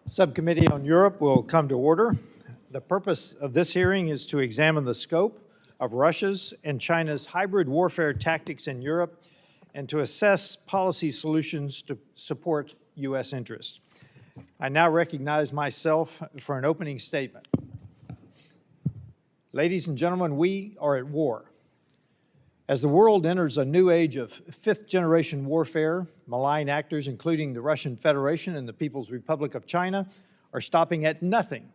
Subcommittee on Europe will come to order. The purpose of this hearing is to examine the scope of Russia's and China's hybrid warfare tactics in Europe and to assess policy solutions to support U.S. interests. I now recognize myself for an opening statement. Ladies and gentlemen, we are at war. As the world enters a new age of fifth-generation warfare, malign actors, including the Russian Federation and the People's Republic of China, are stopping at nothing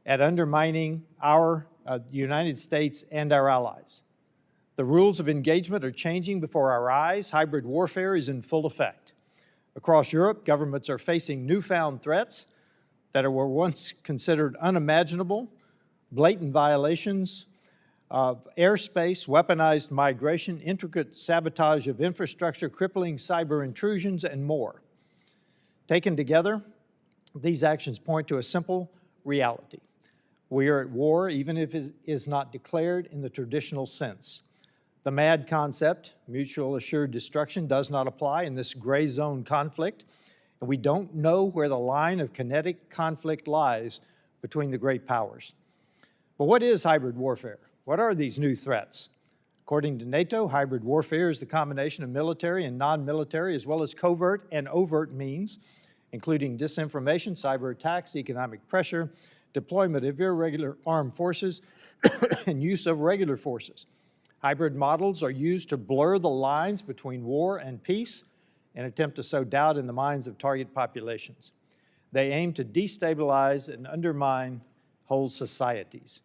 at undermining the United States and our allies. The rules of engagement are changing before our eyes. Hybrid warfare is in full effect. Across Europe, governments are facing newfound threats that were once considered unimaginable, blatant violations of airspace, weaponized migration, intricate sabotage of infrastructure, crippling cyber intrusions, and more. Taken together, these actions point to a simple reality. We are at war, even if it is not declared in the traditional sense. The MAD concept, mutual assured destruction, does not apply in this gray zone conflict, and we don't know where the line of kinetic conflict lies between the great powers. But what is hybrid warfare? What are these new threats? According to NATO, hybrid warfare is the combination of military and non-military, as well as covert and overt means, including disinformation, cyber attacks, economic pressure, deployment of irregular armed forces, and use of regular forces. Hybrid models are used to blur the lines between war and peace and attempt to sow doubt in the minds of target populations. They aim to destabilize and undermine whole societies.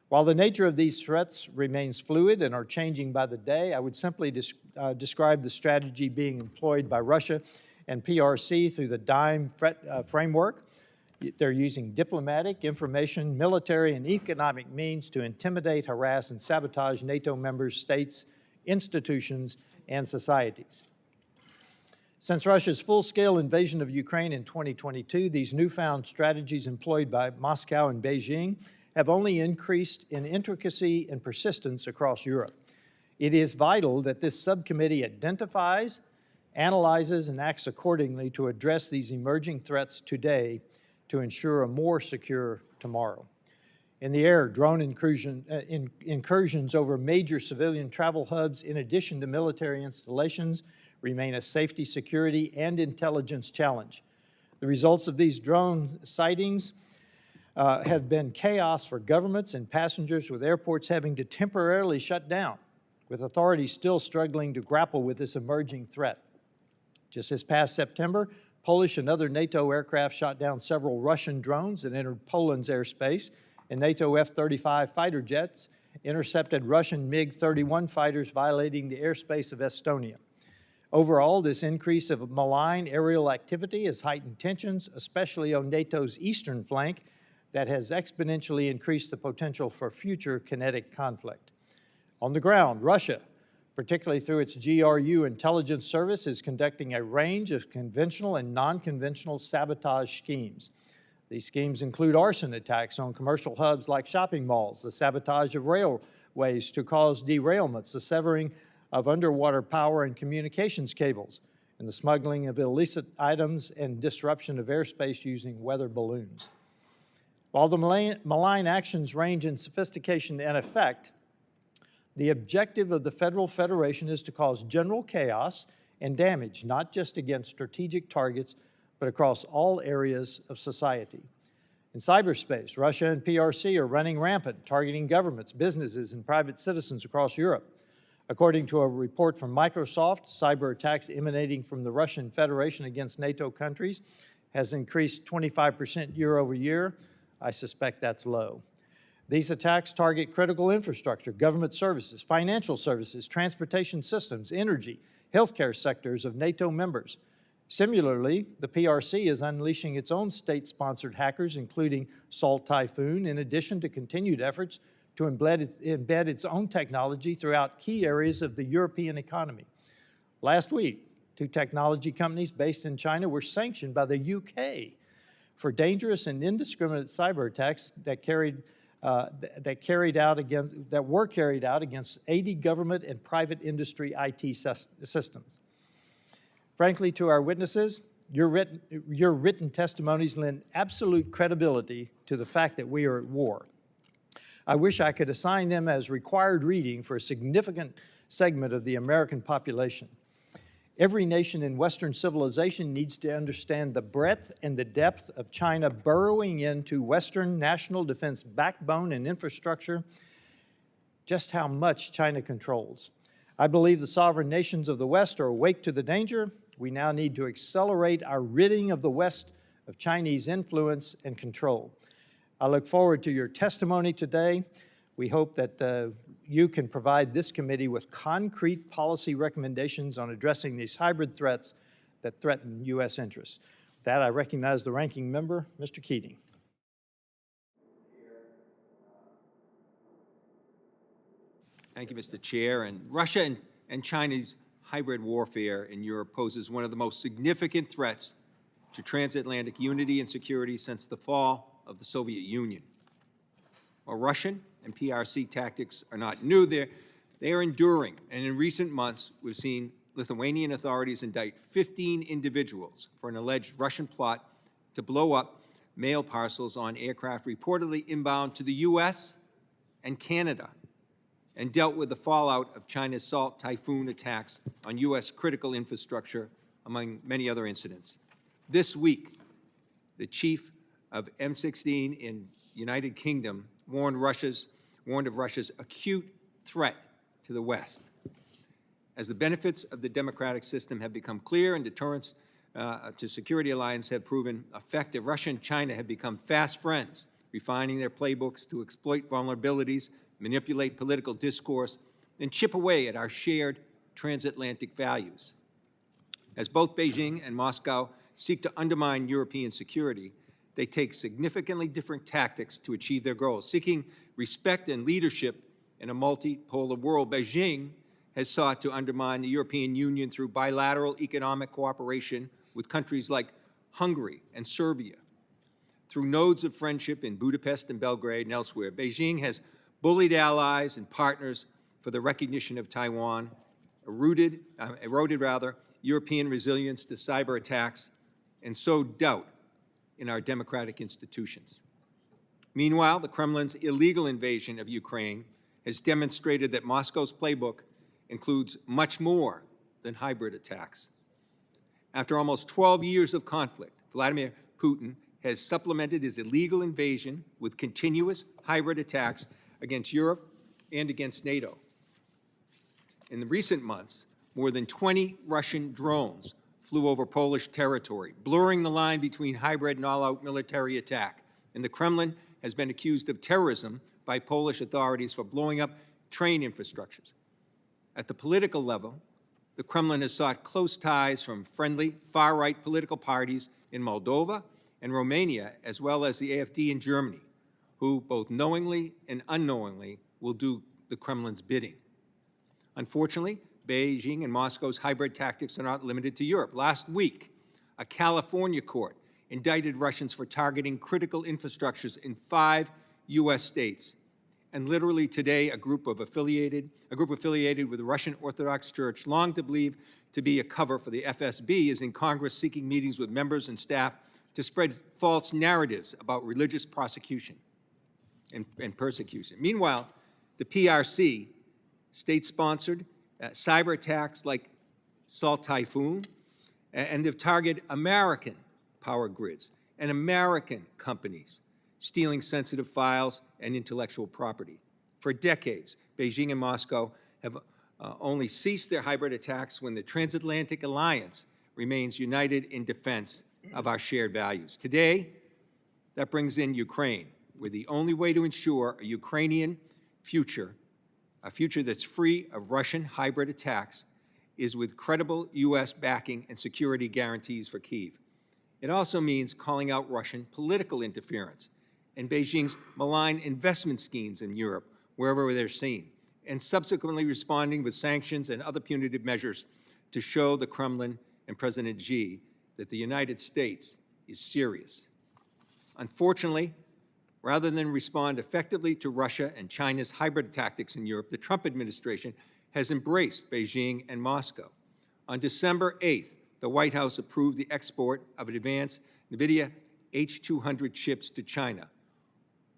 While the nature of these threats remains fluid and are changing by the day, I would simply describe the strategy being employed by Russia and PRC through the DIME framework. They're using diplomatic, information, military, and economic means to intimidate, harass, and sabotage NATO member states, institutions, and societies. Since Russia's full-scale invasion of Ukraine in 2022, these newfound strategies employed by Moscow and Beijing have only increased in intricacy and persistence across Europe. It is vital that this subcommittee identifies, analyzes, and acts accordingly to address these emerging threats today to ensure a more secure tomorrow. In the air, drone incursions over major civilian travel hubs, in addition to military installations, remain a safety, security, and intelligence challenge. The results of these drone sightings have been chaos for governments and passengers, with airports having to temporarily shut down, with authorities still struggling to grapple with this emerging threat. Just this past September, Polish and other NATO aircraft shot down several Russian drones that entered Poland's airspace, and NATO F-35 fighter jets intercepted Russian MiG-31 fighters, violating the airspace of Estonia. Overall, this increase of malign aerial activity has heightened tensions, especially on NATO's eastern flank, that has exponentially increased the potential for future kinetic conflict. On the ground, Russia, particularly through its GRU intelligence service, is conducting a range of conventional and non-conventional sabotage schemes. These schemes include arson attacks on commercial hubs like shopping malls, the sabotage of railways to cause derailments, the severing of underwater power and communications cables, and the smuggling of illicit items and disruption of airspace using weather balloons. While the malign actions range in sophistication and effect, the objective of the Federal Federation is to cause general chaos and damage, not just against strategic targets, but across all areas of society. In cyberspace, Russia and PRC are running rampant, targeting governments, businesses, and private citizens across Europe. According to a report from Microsoft, cyber attacks emanating from the Russian Federation against NATO countries has increased 25% year over year. I suspect that's low. These attacks target critical infrastructure, government services, financial services, transportation systems, energy, healthcare sectors of NATO members. Similarly, the PRC is unleashing its own state-sponsored hackers, including Salt Typhoon, in addition to continued efforts to embed its own technology throughout key areas of the European economy. Last week, 2 technology companies based in China were sanctioned by the UK for dangerous and indiscriminate cyber attacks that were carried out against 80 government and private industry IT systems. Frankly, to our witnesses, Your written testimonies lend absolute credibility to the fact that we are at war. I wish I could assign them as required reading for a significant segment of the American population. Every nation in Western civilization needs to understand the breadth and the depth of China burrowing into Western national defense backbone and infrastructure, just how much China controls. I believe the sovereign nations of the West are awake to the danger. We now need to accelerate our ridding of the West of Chinese influence and control. I look forward to your testimony today. We hope that you can provide this committee with concrete policy recommendations on addressing these hybrid threats that threaten U.S. interests. With that, I recognize the ranking member, Mr. Keating. Thank you, Mr. Chair. And Russia and China's hybrid warfare in Europe poses one of the most significant threats to transatlantic unity and security since the fall of the Soviet Union. While Russian and PRC tactics are not new, they are enduring. And in recent months, we've seen Lithuanian authorities indict 15 individuals for an alleged Russian plot to blow up mail parcels on aircraft reportedly inbound to the U.S. and Canada, and dealt with the fallout of China's Salt Typhoon attacks on U.S. critical infrastructure, among many other incidents. This week, the chief of M16 in United Kingdom warned of Russia's acute threat to the West. As the benefits of the democratic system have become clear and deterrence to security alliance have proven effective, Russia and China have become fast friends, refining their playbooks to exploit vulnerabilities, manipulate political discourse, and chip away at our shared transatlantic values. As both Beijing and Moscow seek to undermine European security, they take significantly different tactics to achieve their goals. Seeking respect and leadership in a multipolar world, Beijing has sought to undermine the European Union through bilateral economic cooperation with countries like Hungary and Serbia. Through nodes of friendship in Budapest and Belgrade and elsewhere, Beijing has bullied allies and partners for the recognition of Taiwan, eroded European resilience to cyber attacks, and sowed doubt in our democratic institutions. Meanwhile, the Kremlin's illegal invasion of Ukraine has demonstrated that Moscow's playbook includes much more than hybrid attacks. After almost 12 years of conflict, Vladimir Putin has supplemented his illegal invasion with continuous hybrid attacks against Europe and against NATO. In the recent months, more than 20 Russian drones flew over Polish territory, blurring the line between hybrid and all-out military attack. And the Kremlin has been accused of terrorism by Polish authorities for blowing up train infrastructures. At the political level, the Kremlin has sought close ties from friendly far-right political parties in Moldova and Romania, as well as the AfD in Germany, who both knowingly and unknowingly will do the Kremlin's bidding. Unfortunately, Beijing and Moscow's hybrid tactics are not limited to Europe. Last week, a California court indicted Russians for targeting critical infrastructures in 5 U.S. states. And literally today, a group affiliated with the Russian Orthodox Church, long to believe to be a cover for the FSB, is in Congress seeking meetings with members and staff to spread false narratives about religious prosecution and persecution. Meanwhile, the PRC, state-sponsored cyber attacks like Salt Typhoon, and they've targeted American power grids and American companies, stealing sensitive files and intellectual property. For decades, Beijing and Moscow have only ceased their hybrid attacks when the transatlantic alliance remains united in defense of our shared values. Today, that brings in Ukraine, where the only way to ensure a Ukrainian future, a future that's free of Russian hybrid attacks, is with credible U.S. backing and security guarantees for Kyiv. It also means calling out Russian political interference and Beijing's malign investment schemes in Europe, wherever they're seen, and subsequently responding with sanctions and other punitive measures to show the Kremlin and President Xi that the United States is serious. Unfortunately, rather than respond effectively to Russia and China's hybrid tactics in Europe, the Trump administration has embraced Beijing and Moscow. On December 8th, the White House approved the export of advanced NVIDIA H200 chips to China.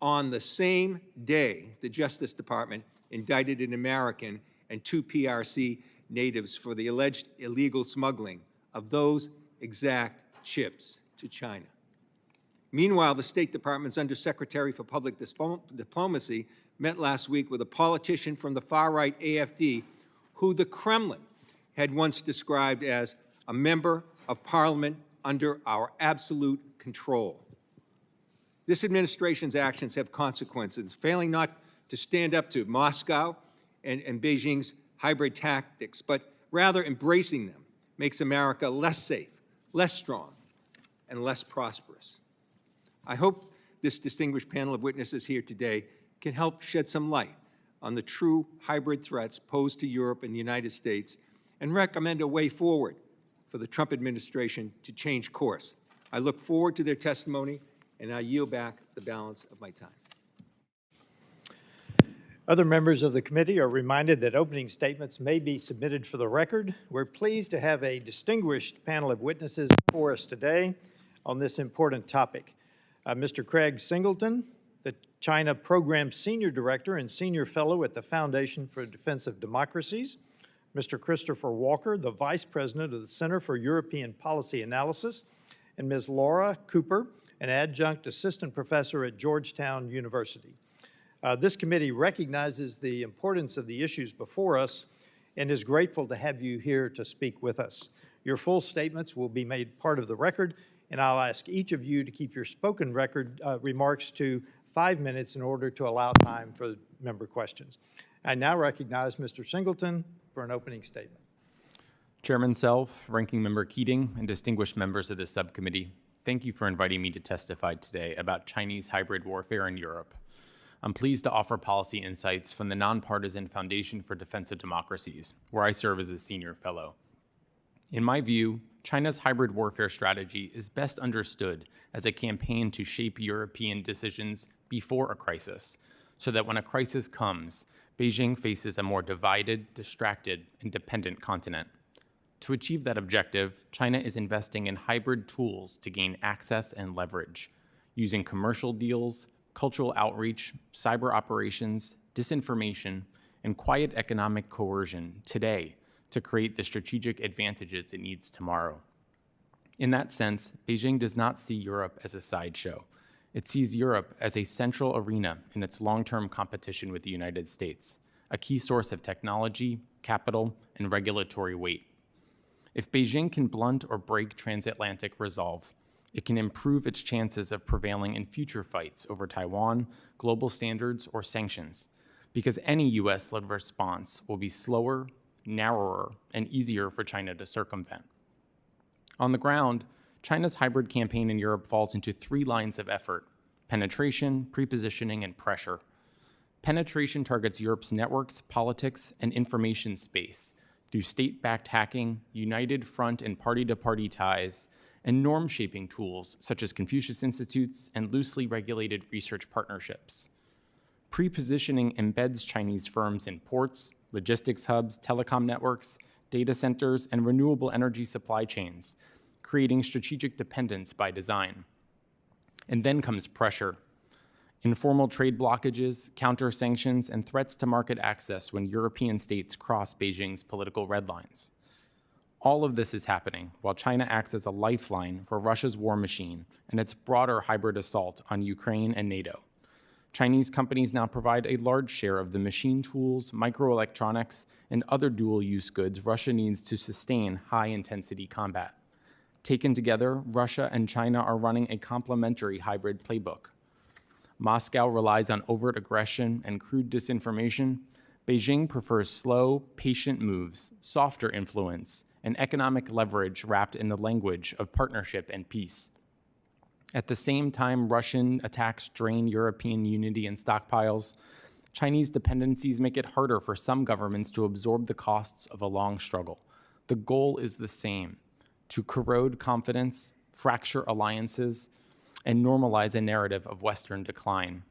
On the same day, the Justice Department indicted an American and 2 PRC natives for the alleged illegal smuggling of those exact chips to China. Meanwhile, the State Department's Undersecretary for Public Diplomacy met last week with a politician from the far-right AfD who the Kremlin had once described as a member of parliament under our absolute control. This administration's actions have consequences. Failing not to stand up to Moscow and Beijing's hybrid tactics, but rather embracing them, makes America less safe, less strong, and less prosperous. I hope this distinguished panel of witnesses here today can help shed some light on the true hybrid threats posed to Europe and the United States and recommend a way forward for the Trump administration to change course. I look forward to their testimony, and I yield back the balance of my time. Other members of the committee are reminded that opening statements may be submitted for the record. We're pleased to have a distinguished panel of witnesses before us today on this important topic. Mr. Craig Singleton, the China Program Senior Director and Senior Fellow at the Foundation for Defense of Democracies. Mr. Christopher Walker, the Vice President of the Center for European Policy Analysis, and Ms. Laura Cooper, an Adjunct Assistant Professor at Georgetown University. This committee recognizes the importance of the issues before us and is grateful to have you here to speak with us. Your full statements will be made part of the record, and I'll ask each of you to keep your spoken record remarks to 5 minutes in order to allow time for member questions. I now recognize Mr. Singleton for an opening statement. Chairman Self, Ranking Member Keating, and distinguished members of this subcommittee, thank you for inviting me to testify today about Chinese hybrid warfare in Europe. I'm pleased to offer policy insights from the nonpartisan Foundation for Defense of Democracies, where I serve as a senior fellow. In my view, China's hybrid warfare strategy is best understood as a campaign to shape European decisions before a crisis, so that when a crisis comes, Beijing faces a more divided, distracted, and dependent continent. To achieve that objective, China is investing in hybrid tools to gain access and leverage, using commercial deals, cultural outreach, cyber operations, disinformation, and quiet economic coercion today to create the strategic advantages it needs tomorrow. In that sense, Beijing does not see Europe as a sideshow. It sees Europe as a central arena in its long-term competition with the United States, a key source of technology, capital, and regulatory weight. If Beijing can blunt or break transatlantic resolve, it can improve its chances of prevailing in future fights over Taiwan, global standards, or sanctions, because any US-led response will be slower, narrower, and easier for China to circumvent. On the ground, China's hybrid campaign in Europe falls into 3 lines of effort: penetration, prepositioning, and pressure. Penetration targets Europe's networks, politics, and information space through state-backed hacking, united front and party-to-party ties, and norm-shaping tools such as Confucius Institutes and loosely regulated research partnerships. Prepositioning embeds Chinese firms in ports, logistics hubs, telecom networks, data centers, and renewable energy supply chains, creating strategic dependence by design. And then comes pressure. Informal trade blockages, counter-sanctions, and threats to market access when European states cross Beijing's political red lines. All of this is happening while China acts as a lifeline for Russia's war machine and its broader hybrid assault on Ukraine and NATO. Chinese companies now provide a large share of the machine tools, microelectronics, and other dual-use goods Russia needs to sustain high-intensity combat. Taken together, Russia and China are running a complementary hybrid playbook. Moscow relies on overt aggression and crude disinformation. Beijing prefers slow, patient moves, softer influence, and economic leverage wrapped in the language of partnership and peace. At the same time Russian attacks drain European unity and stockpiles, Chinese dependencies make it harder for some governments to absorb the costs of a long struggle. The goal is the same: to corrode confidence, fracture alliances, and normalize a narrative of Western decline.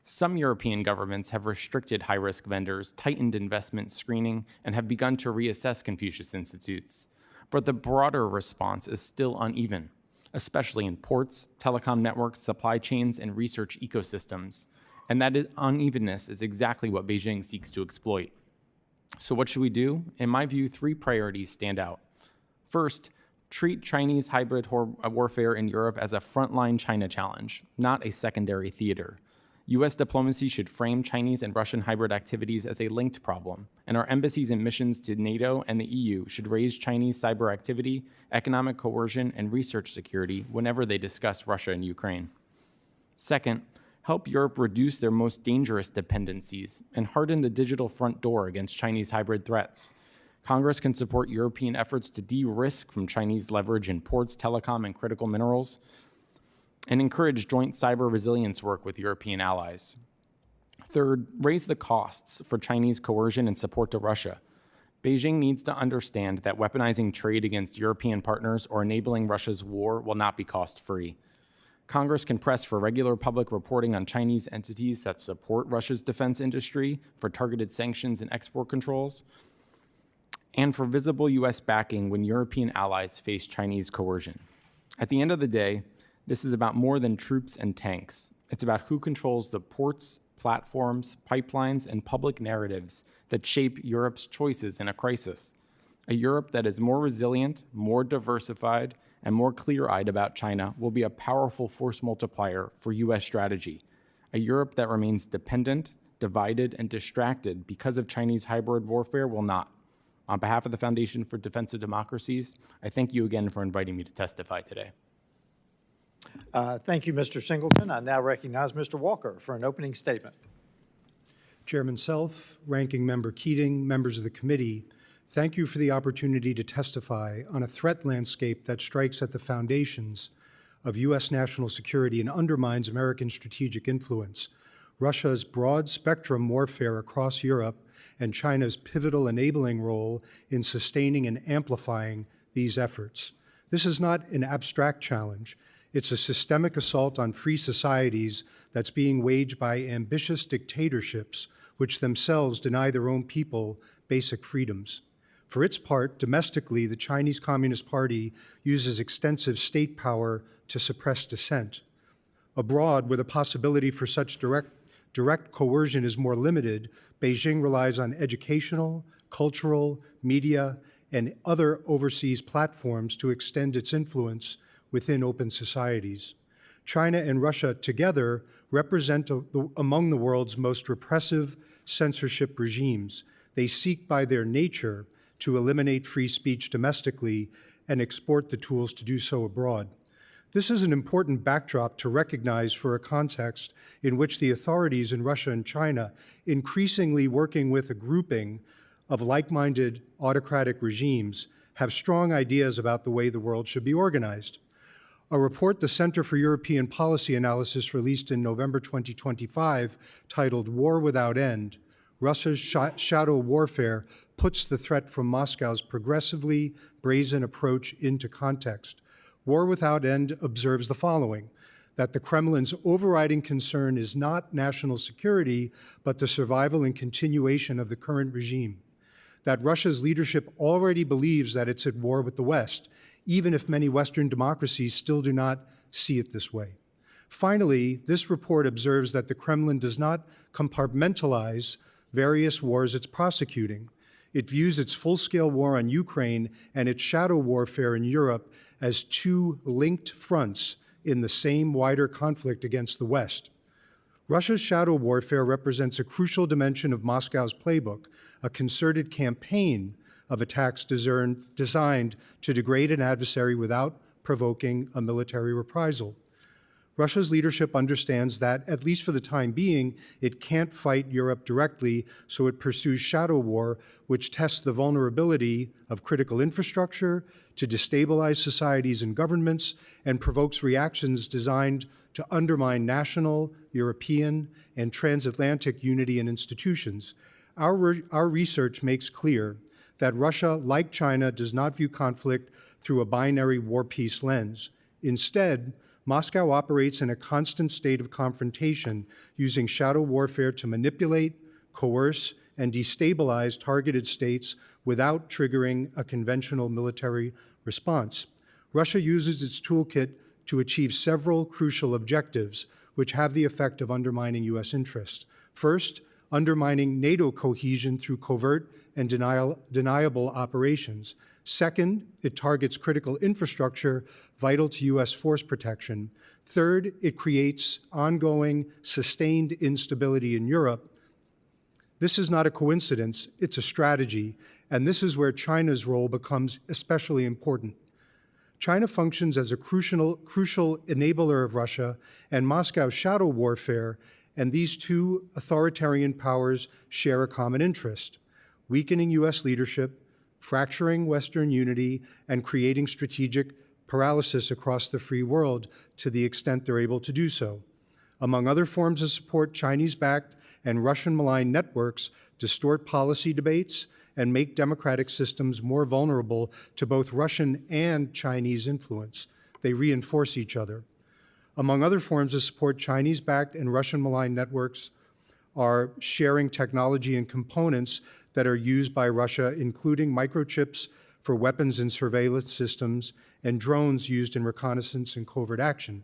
Some European governments have restricted high-risk vendors, tightened investment screening, and have begun to reassess Confucius Institutes. but the broader response is still uneven, especially in ports, telecom networks, supply chains, and research ecosystems. And that unevenness is exactly what Beijing seeks to exploit. So what should we do? In my view, 3 priorities stand out. First, treat Chinese hybrid warfare in Europe as a frontline China challenge, not a secondary theater. U.S. diplomacy should frame Chinese and Russian hybrid activities as a linked problem, and our embassies and missions to NATO and the EU should raise Chinese cyber activity, economic coercion, and research security whenever they discuss Russia and Ukraine. Second, help Europe reduce their most dangerous dependencies and harden the digital front door against Chinese hybrid threats. Congress can support European efforts to de-risk from Chinese leverage in ports, telecom, and critical minerals, and encourage joint cyber resilience work with European allies. Third, raise the costs for Chinese coercion and support to Russia. Beijing needs to understand that weaponizing trade against European partners or enabling Russia's war will not be cost-free. Congress can press for regular public reporting on Chinese entities that support Russia's defense industry, for targeted sanctions and export controls, and for visible U.S. backing when European allies face Chinese coercion. At the end of the day, this is about more than troops and tanks. It's about who controls the ports, platforms, pipelines, and public narratives that shape Europe's choices in a crisis. A Europe that is more resilient, more diversified, and more clear-eyed about China will be a powerful force multiplier for U.S. strategy. A Europe that remains dependent, divided, and distracted because of Chinese hybrid warfare will not. On behalf of the Foundation for Defense of Democracies, I thank you again for inviting me to testify today. Thank you, Mr. Singleton. I now recognize Mr. Walker for an opening statement. Chairman Self, Ranking Member Keating, members of the committee, thank you for the opportunity to testify on a threat landscape that strikes at the foundations of U.S. national security and undermines American strategic influence, Russia's broad spectrum warfare across Europe, and China's pivotal enabling role in sustaining and amplifying these efforts. This is not an abstract challenge. It's a systemic assault on free societies that's being waged by ambitious dictatorships which themselves deny their own people basic freedoms. For its part, domestically, the Chinese Communist Party uses extensive state power to suppress dissent. Abroad, where the possibility for such direct coercion is more limited, Beijing relies on educational, cultural, media, and other overseas platforms to extend its influence within open societies. China and Russia together represent among the world's most repressive censorship regimes. They seek by their nature to eliminate free speech domestically and export the tools to do so abroad. This is an important backdrop to recognize for a context in which the authorities in Russia and China, increasingly working with a grouping of like-minded autocratic regimes, have strong ideas about the way the world should be organized. A report the Center for European Policy Analysis released in November 2025, titled War Without End, Russia's Shadow Warfare, puts the threat from Moscow's progressively brazen approach into context. War Without End observes the following: that the Kremlin's overriding concern is not national security, but the survival and continuation of the current regime. That Russia's leadership already believes that it's at war with the West, even if many Western democracies still do not see it this way. Finally, this report observes that the Kremlin does not compartmentalize various wars it's prosecuting. It views its full-scale war on Ukraine and its shadow warfare in Europe as two linked fronts in the same wider conflict against the West. Russia's shadow warfare represents a crucial dimension of Moscow's playbook, a concerted campaign of attacks designed to degrade an adversary without provoking a military reprisal. Russia's leadership understands that, at least for the time being, it can't fight Europe directly, so it pursues shadow war, which tests the vulnerability of critical infrastructure to destabilize societies and governments, and provokes reactions designed to undermine national, European, and transatlantic unity and institutions. Our research makes clear that Russia, like China, does not view conflict through a binary war-peace lens. Instead, Moscow operates in a constant state of confrontation, using shadow warfare to manipulate, coerce, and destabilize targeted states without triggering a conventional military response. Russia uses its toolkit to achieve several crucial objectives, which have the effect of undermining U.S. interests. First, undermining NATO cohesion through covert and deniable operations. Second, it targets critical infrastructure vital to U.S. force protection. Third, it creates ongoing, sustained instability in Europe. This is not a coincidence, it's a strategy, and this is where China's role becomes especially important. China functions as a crucial enabler of Russia and Moscow's shadow warfare, and these two authoritarian powers share a common interest: weakening U.S. leadership, fracturing Western unity, and creating strategic paralysis across the free world to the extent they're able to do so. Among other forms of support, Chinese-backed and Russian-maligned networks distort policy debates and make democratic systems more vulnerable to both Russian and Chinese influence. They reinforce each other. Among other forms of support, Chinese-backed and Russian-maligned networks are sharing technology and components that are used by Russia, including microchips for weapons and surveillance systems and drones used in reconnaissance and covert action.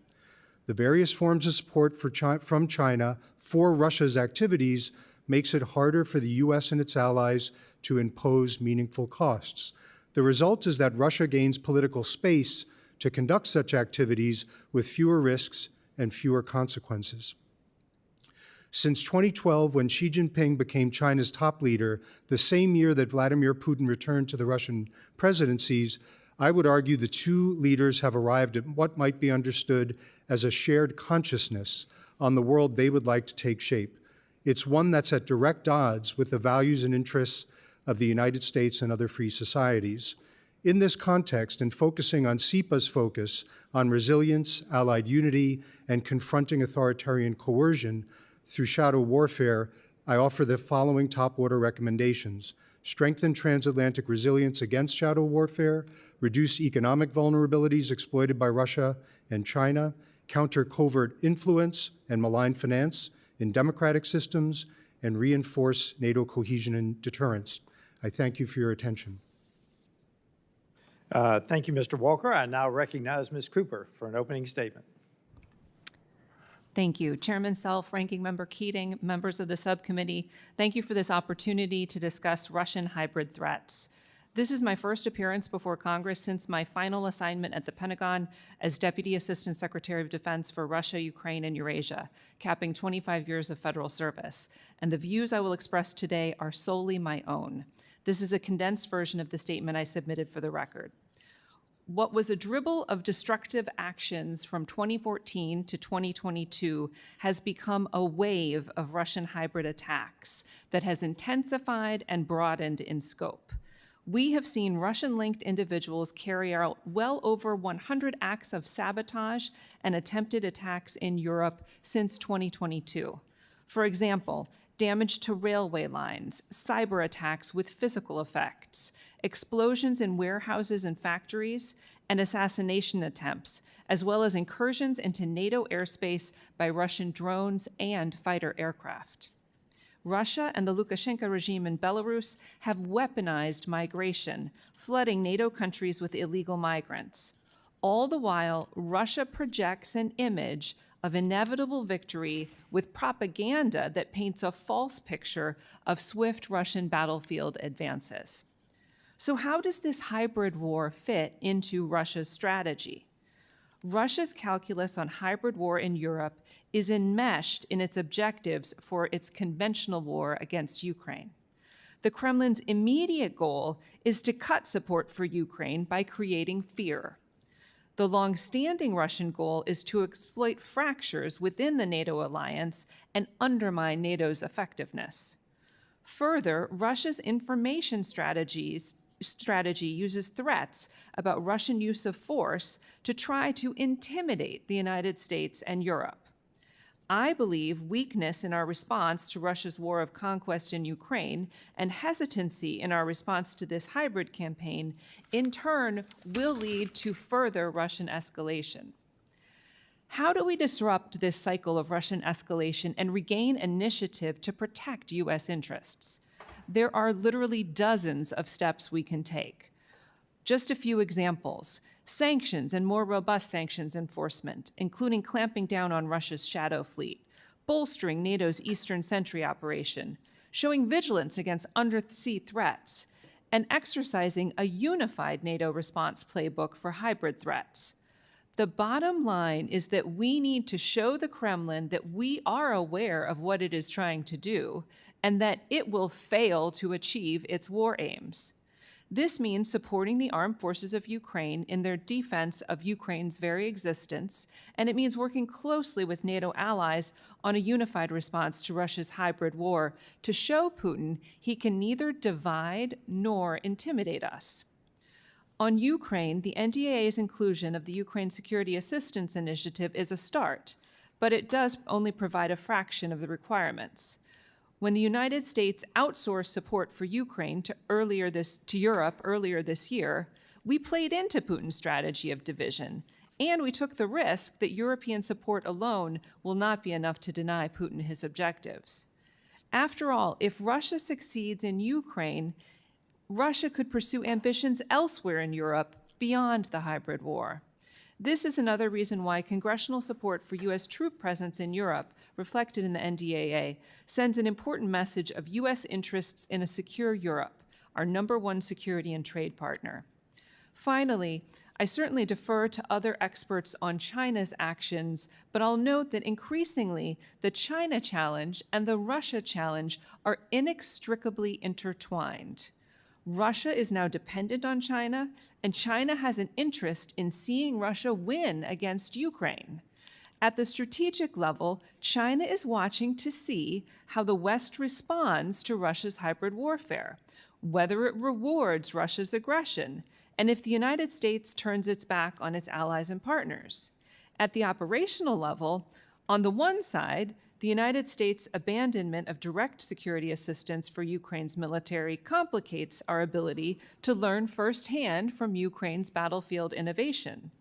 The various forms of support from China for Russia's activities makes it harder for the U.S. and its allies to impose meaningful costs. The result is that Russia gains political space to conduct such activities with fewer risks and fewer consequences. Since 2012, when Xi Jinping became China's top leader, the same year that Vladimir Putin returned to the Russian presidencies, I would argue the two leaders have arrived at what might be understood as a shared consciousness on the world they would like to take shape. It's one that's at direct odds with the values and interests of the United States and other free societies. In this context, and focusing on SIPA's focus on resilience, allied unity, and confronting authoritarian coercion through shadow warfare, I offer the following top-order recommendations: strengthen transatlantic resilience against shadow warfare, reduce economic vulnerabilities exploited by Russia and China, counter covert influence and malign finance in democratic systems, and reinforce NATO cohesion and deterrence. I thank you for your attention. Thank you, Mr. Walker. I now recognize Ms. Cooper for an opening statement. Thank you. Chairman Self, Ranking Member Keating, members of the subcommittee, thank you for this opportunity to discuss Russian hybrid threats. This is my first appearance before Congress since my final assignment at the Pentagon as Deputy Assistant Secretary of Defense for Russia, Ukraine, and Eurasia, capping 25 years of federal service. And the views I will express today are solely my own. This is a condensed version of the statement I submitted for the record. What was a dribble of destructive actions from 2014 to 2022 has become a wave of Russian hybrid attacks that has intensified and broadened in scope. We have seen Russian-linked individuals carry out well over 100 acts of sabotage and attempted attacks in Europe since 2022. For example, damage to railway lines, cyber attacks with physical effects, explosions in warehouses and factories, and assassination attempts, as well as incursions into NATO airspace by Russian drones and fighter aircraft. Russia and the Lukashenko regime in Belarus have weaponized migration, flooding NATO countries with illegal migrants. All the while, Russia projects an image of inevitable victory with propaganda that paints a false picture of swift Russian battlefield advances. So how does this hybrid war fit into Russia's strategy? Russia's calculus on hybrid war in Europe is enmeshed in its objectives for its conventional war against Ukraine. The Kremlin's immediate goal is to cut support for Ukraine by creating fear. The long-standing Russian goal is to exploit fractures within the NATO alliance and undermine NATO's effectiveness. Further, Russia's information strategy uses threats about Russian use of force to try to intimidate the United States and Europe. I believe weakness in our response to Russia's war of conquest in Ukraine and hesitancy in our response to this hybrid campaign, in turn, will lead to further Russian escalation. How do we disrupt this cycle of Russian escalation and regain initiative to protect U.S. interests? There are literally dozens of steps we can take. Just a few examples: sanctions and more robust sanctions enforcement, including clamping down on Russia's shadow fleet, bolstering NATO's Eastern Sentry operation, showing vigilance against undersea threats, and exercising a unified NATO response playbook for hybrid threats. The bottom line is that we need to show the Kremlin that we are aware of what it is trying to do and that it will fail to achieve its war aims. This means supporting the armed forces of Ukraine in their defense of Ukraine's very existence, and it means working closely with NATO allies on a unified response to Russia's hybrid war to show Putin he can neither divide nor intimidate us. On Ukraine, the NDAA's inclusion of the Ukraine Security Assistance Initiative is a start, but it does only provide a fraction of the requirements. When the United States outsourced support for Ukraine to Europe earlier this year, we played into Putin's strategy of division, and we took the risk that European support alone will not be enough to deny Putin his objectives. After all, if Russia succeeds in Ukraine, Russia could pursue ambitions elsewhere in Europe beyond the hybrid war. This is another reason why congressional support for U.S. troop presence in Europe, reflected in the NDAA, sends an important message of U.S. interests in a secure Europe, our #1 security and trade partner. Finally, I certainly defer to other experts on China's actions, but I'll note that increasingly the China challenge and the Russia challenge are inextricably intertwined. Russia is now dependent on China, and China has an interest in seeing Russia win against Ukraine. At the strategic level, China is watching to see how the West responds to Russia's hybrid warfare, whether it rewards Russia's aggression, and if the United States turns its back on its allies and partners. At the operational level, on the one side, the United States' abandonment of direct security assistance for Ukraine's military complicates our ability to learn firsthand from Ukraine's battlefield innovation.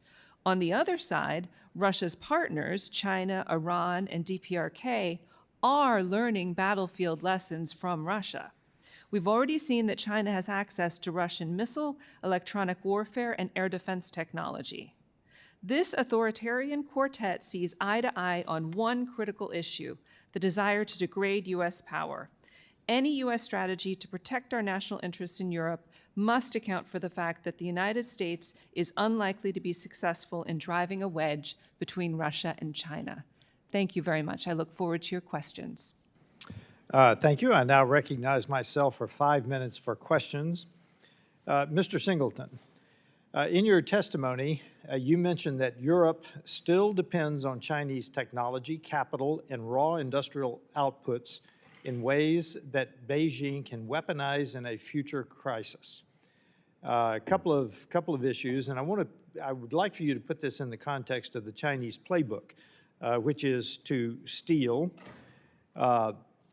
On the other side, Russia's partners, China, Iran, and DPRK, are learning battlefield lessons from Russia. We've already seen that China has access to Russian missile, electronic warfare, and air defense technology. This authoritarian quartet sees eye to eye on one critical issue: the desire to degrade U.S. power. Any U.S. strategy to protect our national interests in Europe must account for the fact that the United States is unlikely to be successful in driving a wedge between Russia and China. Thank you very much. I look forward to your questions. Thank you. I now recognize myself for 5 minutes for questions. Mr. Singleton, in your testimony, you mentioned that Europe still depends on Chinese technology, capital, and raw industrial outputs in ways that Beijing can weaponize in a future crisis. A couple of issues, and I would like for you to put this in the context of the Chinese playbook, which is to steal,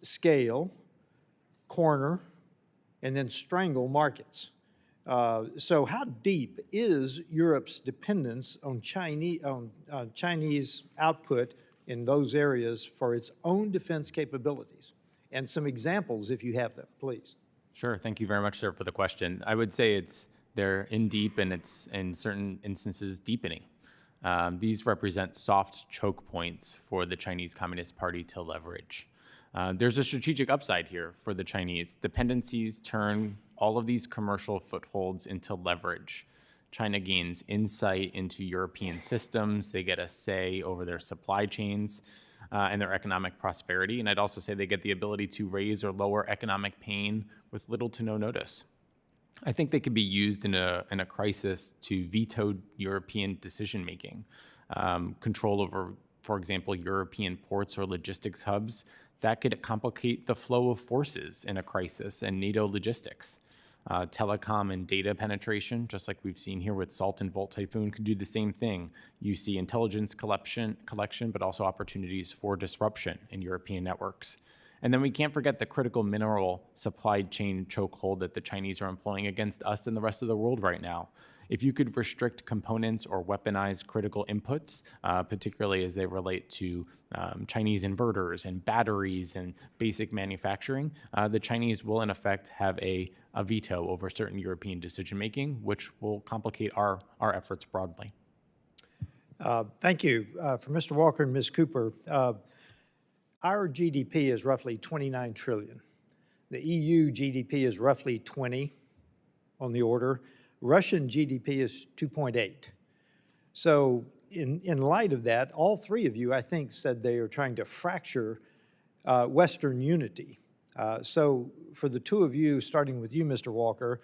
scale, corner, and then strangle markets. So how deep is Europe's dependence on Chinese output in those areas for its own defense capabilities? And some examples, if you have them, please. Sure. Thank you very much, sir, for the question. I would say they're in deep, and it's in certain instances deepening. These represent soft choke points for the Chinese Communist Party to leverage. There's a strategic upside here for the Chinese. Dependencies turn all of these commercial footholds into leverage. China gains insight into European systems. They get a say over their supply chains and their economic prosperity. And I'd also say they get the ability to raise or lower economic pain with little to no notice. I think they could be used in a crisis to veto European decision-making, control over, for example, European ports or logistics hubs. That could complicate the flow of forces in a crisis and NATO logistics. Telecom and data penetration, just like we've seen here with Salt and Volt Typhoon, could do the same thing. You see intelligence collection, but also opportunities for disruption in European networks. And then we can't forget the critical mineral supply chain chokehold that the Chinese are employing against us and the rest of the world right now. If you could restrict components or weaponize critical inputs, particularly as they relate to Chinese inverters and batteries and basic manufacturing, the Chinese will in effect have a veto over certain European decision-making, which will complicate our efforts broadly. Thank you. For Mr. Walker and Ms. Cooper, our GDP is roughly 29 trillion. The EU GDP is roughly 20 on the order. Russian GDP is 2.8. So in light of that, all three of you, I think, said they are trying to fracture Western unity. So for the two of you, starting with you, Mr. Walker,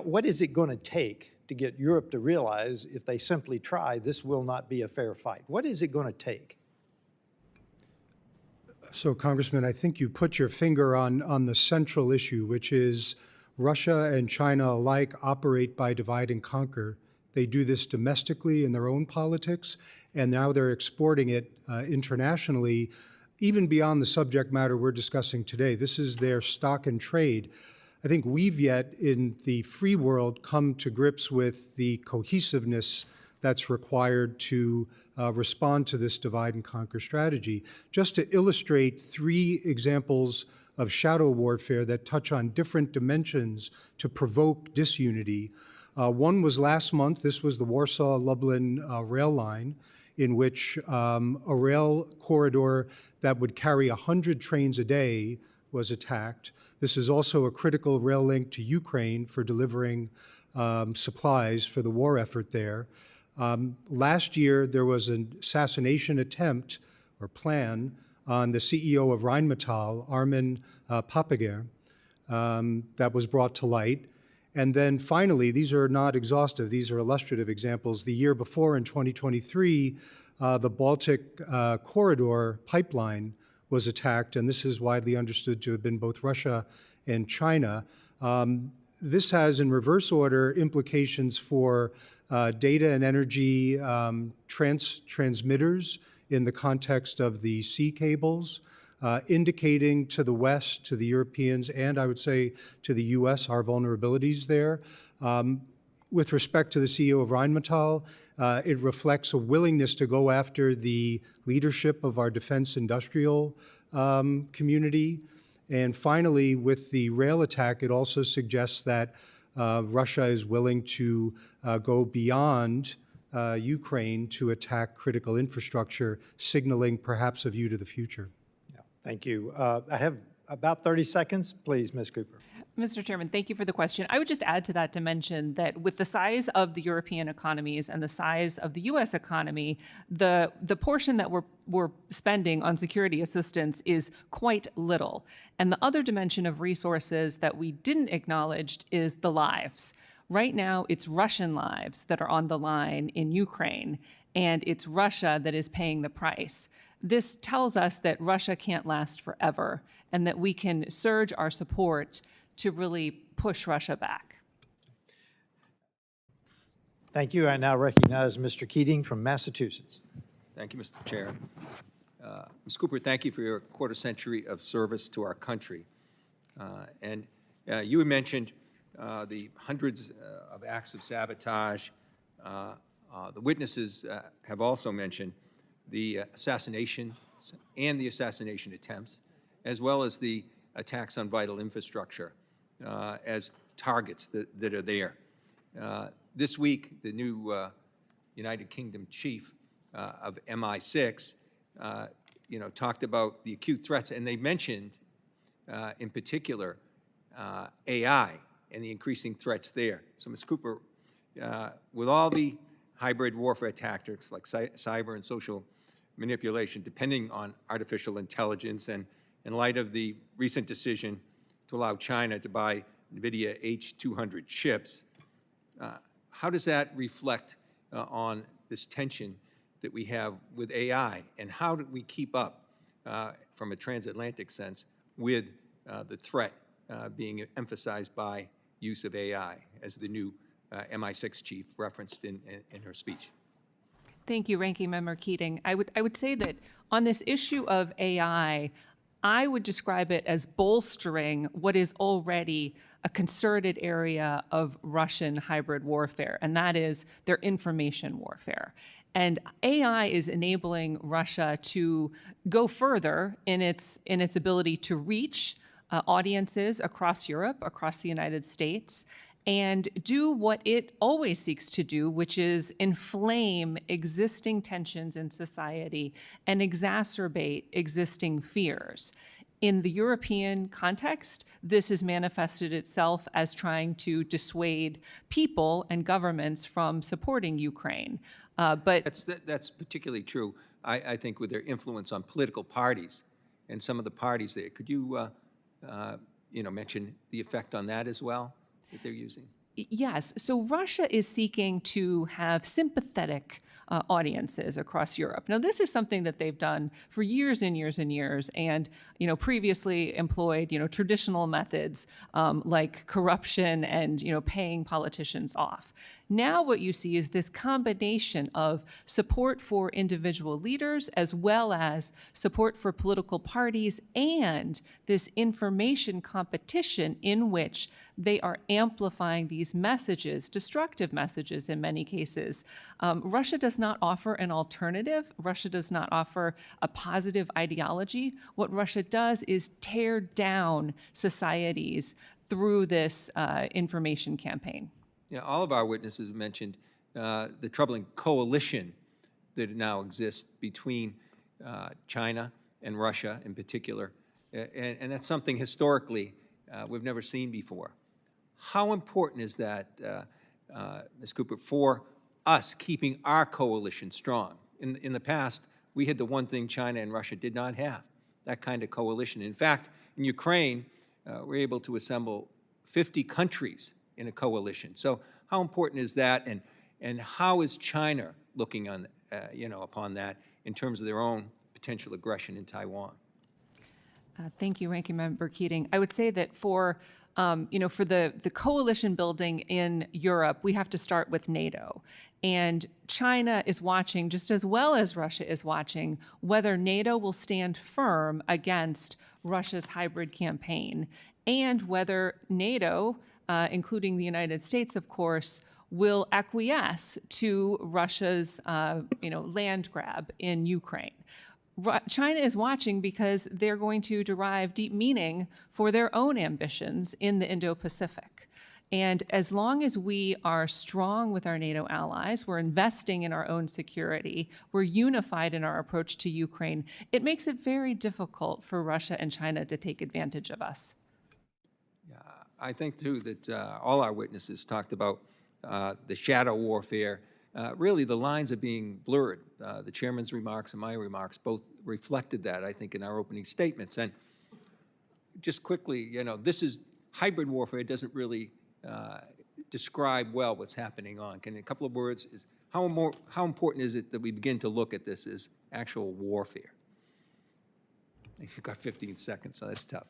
what is it going to take to get Europe to realize if they simply try, this will not be a fair fight? What is it going to take? So, Congressman, I think you put your finger on the central issue, which is Russia and China alike operate by divide and conquer. They do this domestically in their own politics, and now they're exporting it internationally, even beyond the subject matter we're discussing today. This is their stock and trade. I think we've yet, in the free world, come to grips with the cohesiveness that's required to respond to this divide and conquer strategy. Just to illustrate three examples of shadow warfare that touch on different dimensions to provoke disunity. One was last month. This was the Warsaw-Lublin rail line, in which a rail corridor that would carry 100 trains a day was attacked. This is also a critical rail link to Ukraine for delivering supplies for the war effort there. Last year, there was an assassination attempt or plan on the CEO of Rheinmetall, Armin Papiger, that was brought to light. And then finally, these are not exhaustive, these are illustrative examples. The year before, in 2023, the Baltic corridor pipeline was attacked, and this is widely understood to have been both Russia and China. This has, in reverse order, implications for data and energy transmitters in the context of the sea cables, indicating to the West, to the Europeans, and I would say to the US, our vulnerabilities there. With respect to the CEO of Rheinmetall, it reflects a willingness to go after the leadership of our defense industrial community. And finally, with the rail attack, it also suggests that Russia is willing to go beyond Ukraine to attack critical infrastructure, signaling perhaps a view to the future. Yeah, thank you. I have about 30 seconds. Please, Ms. Cooper. Mr. Chairman, thank you for the question. I would just add to that to mention that with the size of the European economies and the size of the U.S. economy, the portion that we're spending on security assistance is quite little. And the other dimension of resources that we didn't acknowledge is the lives. Right now, it's Russian lives that are on the line in Ukraine, and it's Russia that is paying the price. This tells us that Russia can't last forever, and that we can surge our support to really push Russia back. Thank you. I now recognize Mr. Keating from Massachusetts. Thank you, Mr. Chair. Ms. Cooper, thank you for your quarter century of service to our country. You had mentioned the hundreds of acts of sabotage. The witnesses have also mentioned the assassinations and the assassination attempts, as well as the attacks on vital infrastructure as targets that are there. This week, the new United Kingdom chief of MI6, talked about the acute threats, and they mentioned, in particular, AI and the increasing threats there. So, Ms. Cooper, with all the hybrid warfare tactics like cyber and social manipulation, depending on artificial intelligence, and in light of the recent decision to allow China to buy NVIDIA H200 chips, how does that reflect on this tension that we have with AI, and how do we keep up from a transatlantic sense with the threat being emphasized by use of AI, as the new MI6 chief referenced in her speech? Thank you, Ranking Member Keating. I would say that on this issue of AI, I would describe it as bolstering what is already a concerted area of Russian hybrid warfare, and that is their information warfare. And AI is enabling Russia to go further in its ability to reach audiences across Europe, across the United States, and do what it always seeks to do, which is inflame existing tensions in society and exacerbate existing fears. In the European context, this has manifested itself as trying to dissuade people and governments from supporting Ukraine. That's particularly true, I think, with their influence on political parties and some of the parties there. Could you, mention the effect on that as well that they're using? Yes. So Russia is seeking to have sympathetic audiences across Europe. Now, this is something that they've done for years and years and years, and previously employed traditional methods like corruption and paying politicians off. Now what you see is this combination of support for individual leaders as well as support for political parties and this information competition in which they are amplifying these messages, destructive messages in many cases. Russia does not offer an alternative. Russia does not offer a positive ideology. What Russia does is tear down societies through this information campaign. Yeah, all of our witnesses mentioned the troubling coalition that now exists between China and Russia in particular, and that's something historically we've never seen before. How important is that, Ms. Cooper, for us keeping our coalition strong? In the past, we had the one thing China and Russia did not have, that kind of coalition. In fact, in Ukraine, we're able to assemble 50 countries in a coalition. So how important is that, and how is China looking on, upon that in terms of their own potential aggression in Taiwan? Thank you, Ranking Member Keating. I would say that for the coalition building in Europe, we have to start with NATO. And China is watching, just as well as Russia is watching, whether NATO will stand firm against Russia's hybrid campaign, and whether NATO, including the United States, of course, will acquiesce to Russia's, land grab in Ukraine. China is watching because they're going to derive deep meaning for their own ambitions in the Indo-Pacific. And as long as we are strong with our NATO allies, we're investing in our own security, we're unified in our approach to Ukraine, it makes it very difficult for Russia and China to take advantage of us. I think, too, that all our witnesses talked about the shadow warfare. Really, the lines are being blurred. The chairman's remarks and my remarks both reflected that, I think, in our opening statements. And just quickly, this is hybrid warfare. It doesn't really describe well what's happening on. Can, in a couple of words, how important is it that we begin to look at this as actual warfare? You've got 15 seconds, so that's tough.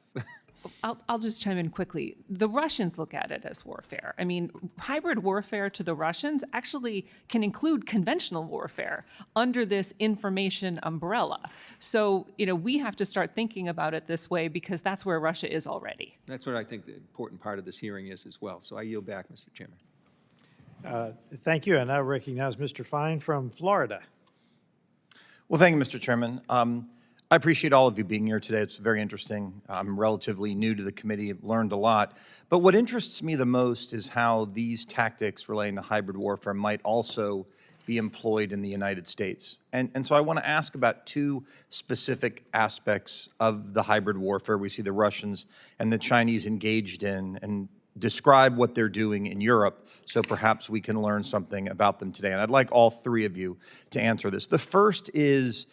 I'll just chime in quickly. The Russians look at it as warfare. I mean, hybrid warfare to the Russians actually can include conventional warfare under this information umbrella. So, we have to start thinking about it this way because that's where Russia is already. That's what I think the important part of this hearing is as well. So I yield back, Mr. Chairman. Thank you, and I recognize Mr. Fine from Florida. Well, thank you, Mr. Chairman. I appreciate all of you being here today. It's very interesting. I'm relatively new to the committee. I've learned a lot. But what interests me the most is how these tactics relating to hybrid warfare might also be employed in the United States. And so I want to ask about two specific aspects of the hybrid warfare we see the Russians and the Chinese engaged in, and describe what they're doing in Europe, so perhaps we can learn something about them today. And I'd like all three of you to answer this. The first is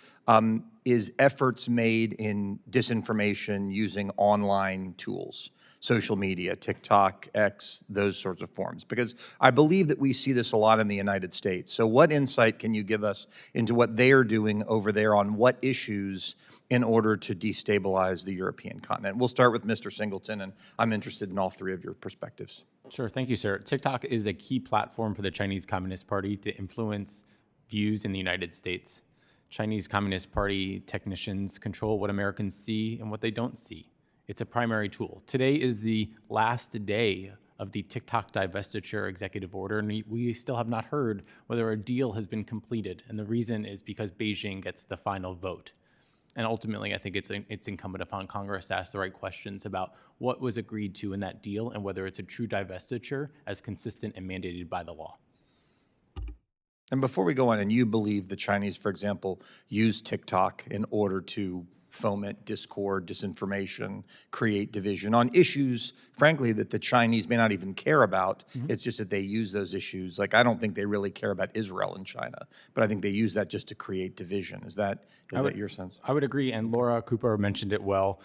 efforts made in disinformation using online tools, social media, TikTok, X, those sorts of forms, because I believe that we see this a lot in the United States. So what insight can you give us into what they are doing over there on what issues in order to destabilize the European continent? We'll start with Mr. Singleton, and I'm interested in all three of your perspectives. Sure, thank you, sir. TikTok is a key platform for the Chinese Communist Party to influence views in the United States. Chinese Communist Party technicians control what Americans see and what they don't see. It's a primary tool. Today is the last day of the TikTok divestiture executive order, and we still have not heard whether a deal has been completed. And the reason is because Beijing gets the final vote. And ultimately, I think it's incumbent upon Congress to ask the right questions about what was agreed to in that deal and whether it's a true divestiture as consistent and mandated by the law. And before we go on, and you believe the Chinese, for example, use TikTok in order to foment discord, disinformation, create division on issues, frankly, that the Chinese may not even care about. It's just that they use those issues. Like, I don't think they really care about Israel and China, but I think they use that just to create division. Is that your sense? I would agree, and Laura Cooper mentioned it well.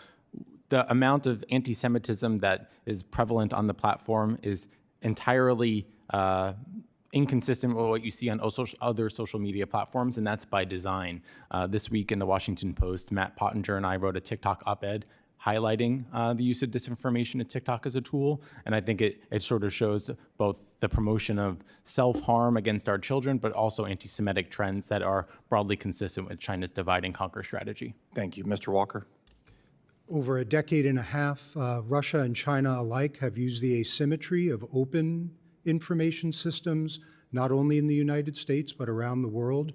The amount of anti-Semitism that is prevalent on the platform is entirely inconsistent with what you see on other social media platforms, and that's by design. This week in the Washington Post, Matt Pottinger and I wrote a TikTok op-ed highlighting the use of disinformation of TikTok as a tool, and I think it sort of shows both the promotion of self-harm against our children, but also anti-Semitic trends that are broadly consistent with China's divide and conquer strategy. Thank you. Mr. Walker? Over a decade and a half, Russia and China alike have used the asymmetry of open information systems, not only in the United States, but around the world,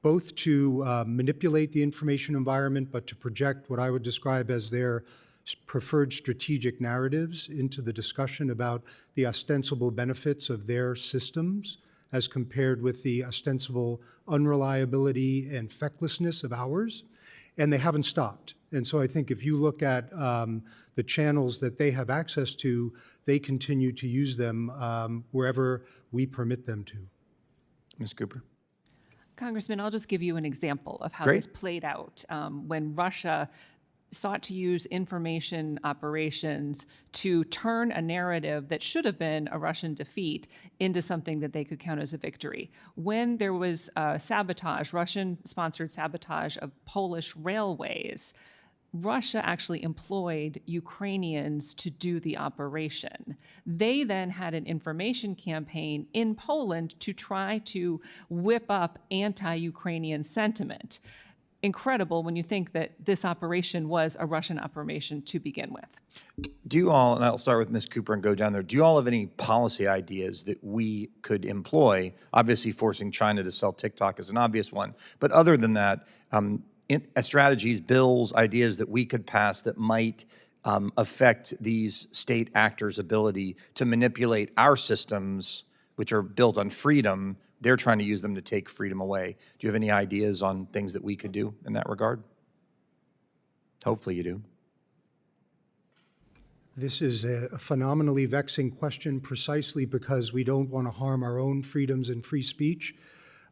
both to manipulate the information environment, but to project what I would describe as their preferred strategic narratives into the discussion about the ostensible benefits of their systems as compared with the ostensible unreliability and fecklessness of ours. And they haven't stopped. And so I think if you look at the channels that they have access to, they continue to use them wherever we permit them to. Ms. Cooper? Congressman, I'll just give you an example of how Great. this played out when Russia sought to use information operations to turn a narrative that should have been a Russian defeat into something that they could count as a victory. When there was sabotage, Russian-sponsored sabotage of Polish railways, Russia actually employed Ukrainians to do the operation. They then had an information campaign in Poland to try to whip up anti-Ukrainian sentiment. Incredible when you think that this operation was a Russian operation to begin with. Do you all, and I'll start with Ms. Cooper and go down there, do you all have any policy ideas that we could employ? Obviously, forcing China to sell TikTok is an obvious one. But other than that, strategies, bills, ideas that we could pass that might affect these state actors' ability to manipulate our systems, which are built on freedom. They're trying to use them to take freedom away. Do you have any ideas on things that we could do in that regard? Hopefully you do. This is a phenomenally vexing question precisely because we don't want to harm our own freedoms and free speech.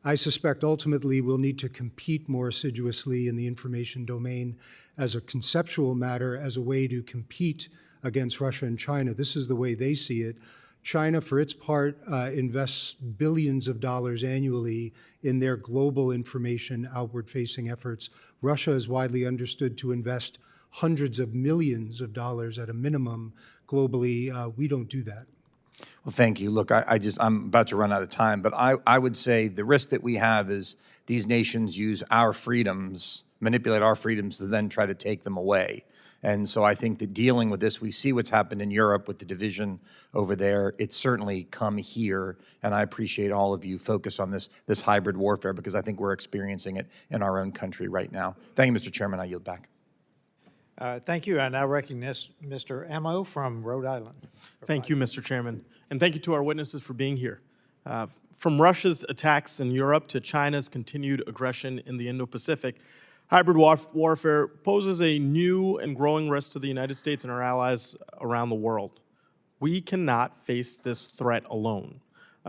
I suspect ultimately we'll need to compete more assiduously in the information domain as a conceptual matter, as a way to compete against Russia and China. This is the way they see it. China, for its part, invests billions of dollars annually in their global information outward-facing efforts. Russia is widely understood to invest hundreds of millions of dollars at a minimum globally. We don't do that. Well, thank you. Look, I'm about to run out of time, but I would say the risk that we have is these nations use our freedoms, manipulate our freedoms to then try to take them away. And so I think that dealing with this, we see what's happened in Europe with the division over there. It's certainly come here, and I appreciate all of you focus on this hybrid warfare because I think we're experiencing it in our own country right now. Thank you, Mr. Chairman. I yield back. Thank you. I now recognize Mr. Amo from Rhode Island. Thank you, Mr. Chairman. And thank you to our witnesses for being here. From Russia's attacks in Europe to China's continued aggression in the Indo-Pacific, hybrid warfare poses a new and growing risk to the United States and our allies around the world. We cannot face this threat alone.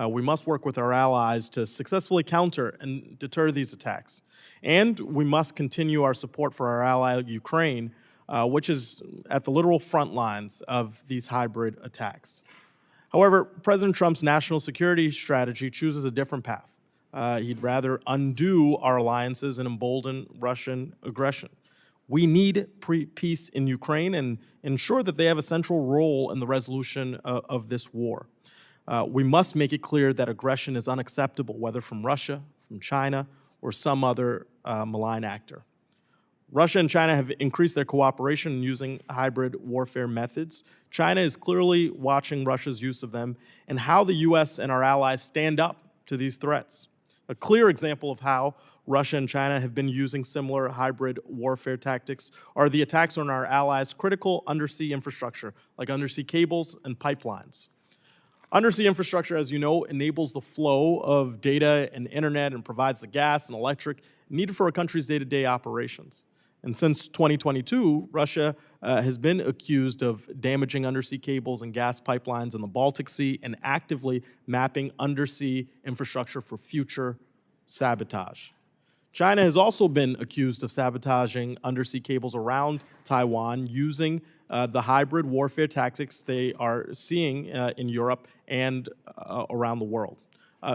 We must work with our allies to successfully counter and deter these attacks. And we must continue our support for our ally, Ukraine, which is at the literal front lines of these hybrid attacks. However, President Trump's national security strategy chooses a different path. He'd rather undo our alliances and embolden Russian aggression. We need peace in Ukraine and ensure that they have a central role in the resolution of this war. We must make it clear that aggression is unacceptable, whether from Russia, from China, or some other malign actor. Russia and China have increased their cooperation in using hybrid warfare methods. China is clearly watching Russia's use of them and how the U.S. and our allies stand up to these threats. A clear example of how Russia and China have been using similar hybrid warfare tactics are the attacks on our allies' critical undersea infrastructure, like undersea cables and pipelines. Undersea infrastructure, as you know, enables the flow of data and internet and provides the gas and electric needed for a country's day-to-day operations. And since 2022, Russia has been accused of damaging undersea cables and gas pipelines in the Baltic Sea and actively mapping undersea infrastructure for future sabotage. China has also been accused of sabotaging undersea cables around Taiwan using the hybrid warfare tactics they are seeing in Europe and around the world.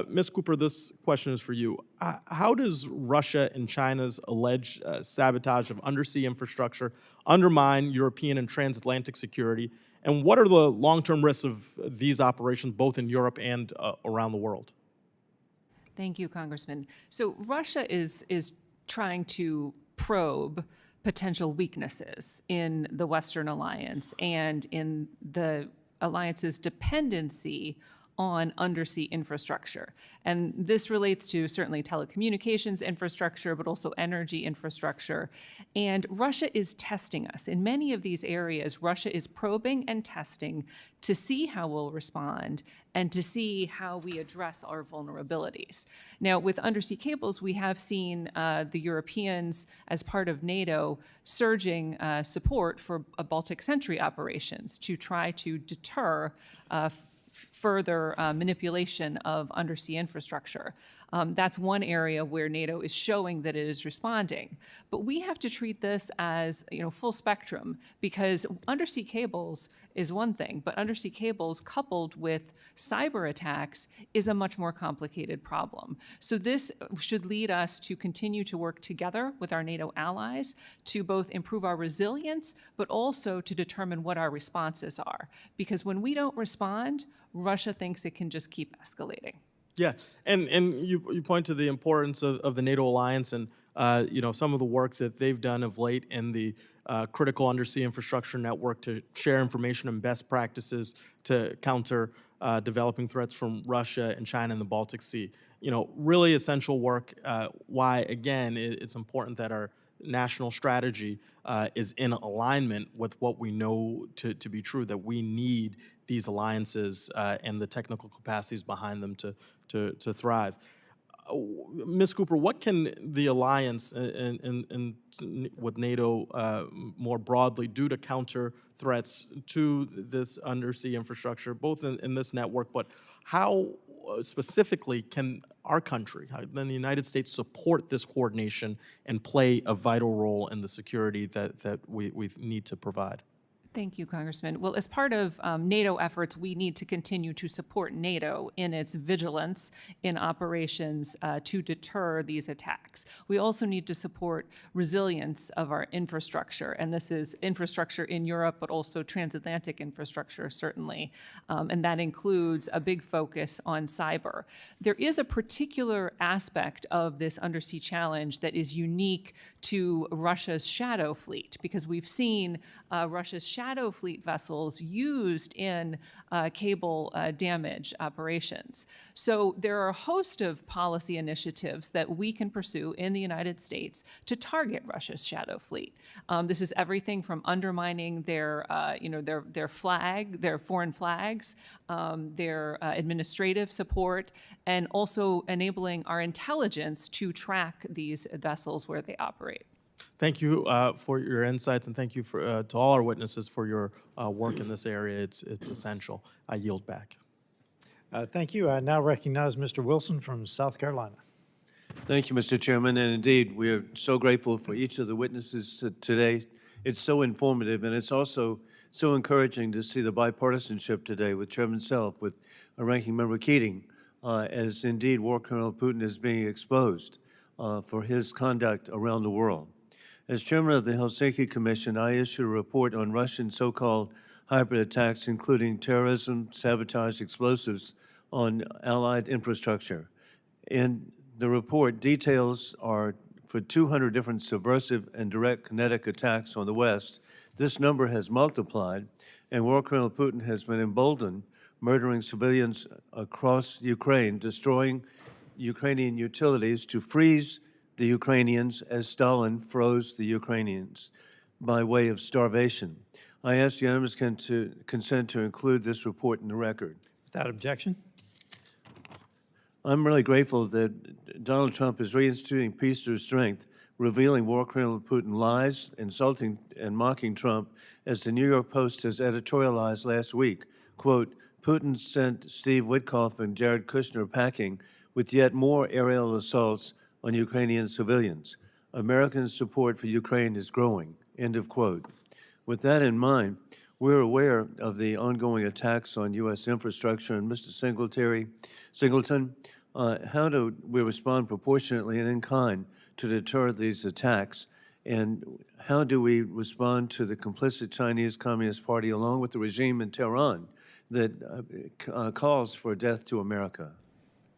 Ms. Cooper, this question is for you. How does Russia and China's alleged sabotage of undersea infrastructure undermine European and transatlantic security? And what are the long-term risks of these operations, both in Europe and around the world? Thank you, Congressman. So Russia is trying to probe potential weaknesses in the Western alliance and in the alliance's dependency on undersea infrastructure. And this relates to certainly telecommunications infrastructure, but also energy infrastructure. And Russia is testing us. In many of these areas, Russia is probing and testing to see how we'll respond and to see how we address our vulnerabilities. Now, with undersea cables, we have seen the Europeans, as part of NATO, surging support for Baltic Sentry operations to try to deter further manipulation of undersea infrastructure. That's one area where NATO is showing that it is responding. But we have to treat this as full spectrum, because undersea cables is one thing, but undersea cables coupled with cyber attacks is a much more complicated problem. So this should lead us to continue to work together with our NATO allies to both improve our resilience, but also to determine what our responses are. Because when we don't respond, Russia thinks it can just keep escalating. Yeah, and you point to the importance of the NATO alliance and some of the work that they've done of late in the critical undersea infrastructure network to share information and best practices to counter developing threats from Russia and China in the Baltic Sea. Really essential work. Why, again, it's important that our national strategy is in alignment with what we know to be true, that we need these alliances and the technical capacities behind them to thrive. Ms. Cooper, what can the alliance and with NATO more broadly do to counter threats to this undersea infrastructure, both in this network, but how specifically can our country, then the United States, support this coordination and play a vital role in the security that we need to provide? Thank you, Congressman. Well, as part of NATO efforts, we need to continue to support NATO in its vigilance in operations to deter these attacks. We also need to support resilience of our infrastructure, and this is infrastructure in Europe, but also transatlantic infrastructure, certainly, and that includes a big focus on cyber. There is a particular aspect of this undersea challenge that is unique to Russia's shadow fleet, because we've seen Russia's shadow fleet vessels used in cable damage operations. So there are a host of policy initiatives that we can pursue in the United States to target Russia's shadow fleet. This is everything from undermining their flag, their foreign flags, their administrative support, and also enabling our intelligence to track these vessels where they operate. Thank you for your insights, and thank you to all our witnesses for your work in this area. It's essential. I yield back. Thank you. I now recognize Mr. Wilson from South Carolina. Thank you, Mr. Chairman, and indeed, we are so grateful for each of the witnesses today. It's so informative, and it's also so encouraging to see the bipartisanship today with Chairman Self, with Ranking Member Keating, as indeed War Colonel Putin is being exposed for his conduct around the world. As chairman of the Helsinki Commission, I issued a report on Russian so-called hybrid attacks, including terrorism, sabotage, explosives on Allied infrastructure. In the report, details are for 200 different subversive and direct kinetic attacks on the West, this number has multiplied, and War Colonel Putin has been emboldened, murdering civilians across Ukraine, destroying Ukrainian utilities to freeze the Ukrainians as Stalin froze the Ukrainians by way of starvation. I ask unanimous consent to include this report in the record. Without objection. I'm really grateful that Donald Trump is reinstituting peace through strength, revealing War Colonel Putin lies, insulting and mocking Trump, as the New York Post has editorialized last week. Quote, Putin sent Steve Witkoff and Jared Kushner packing with yet more aerial assaults on Ukrainian civilians. American support for Ukraine is growing, end of quote. With that in mind, we're aware of the ongoing attacks on U.S. infrastructure, and Mr. Singleton, how do we respond proportionately and in kind to deter these attacks? And how do we respond to the complicit Chinese Communist Party along with the regime in Tehran that calls for death to America?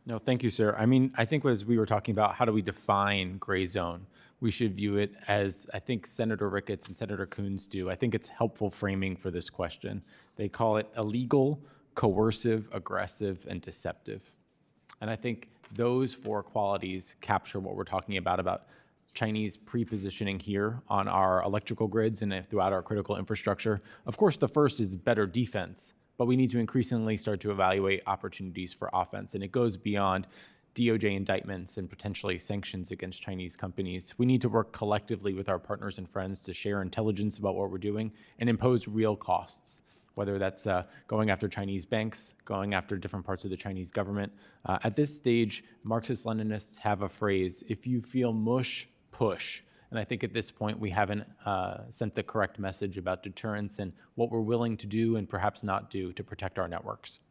No, thank you, sir. I mean, I think as we were talking about, how do we define gray zone? We should view it as, I think Senator Ricketts and Senator Coons do. I think it's helpful framing for this question. They call it illegal, coercive, aggressive, and deceptive. And I think those four qualities capture what we're talking about Chinese pre-positioning here on our electrical grids and throughout our critical infrastructure. Of course, the first is better defense, but we need to increasingly start to evaluate opportunities for offense. And it goes beyond DOJ indictments and potentially sanctions against Chinese companies. We need to work collectively with our partners and friends to share intelligence about what we're doing and impose real costs, whether that's going after Chinese banks, going after different parts of the Chinese government. At this stage, Marxist-Leninists have a phrase, if you feel mush, push. And I think at this point, we haven't sent the correct message about deterrence and what we're willing to do and perhaps not do to protect our networks.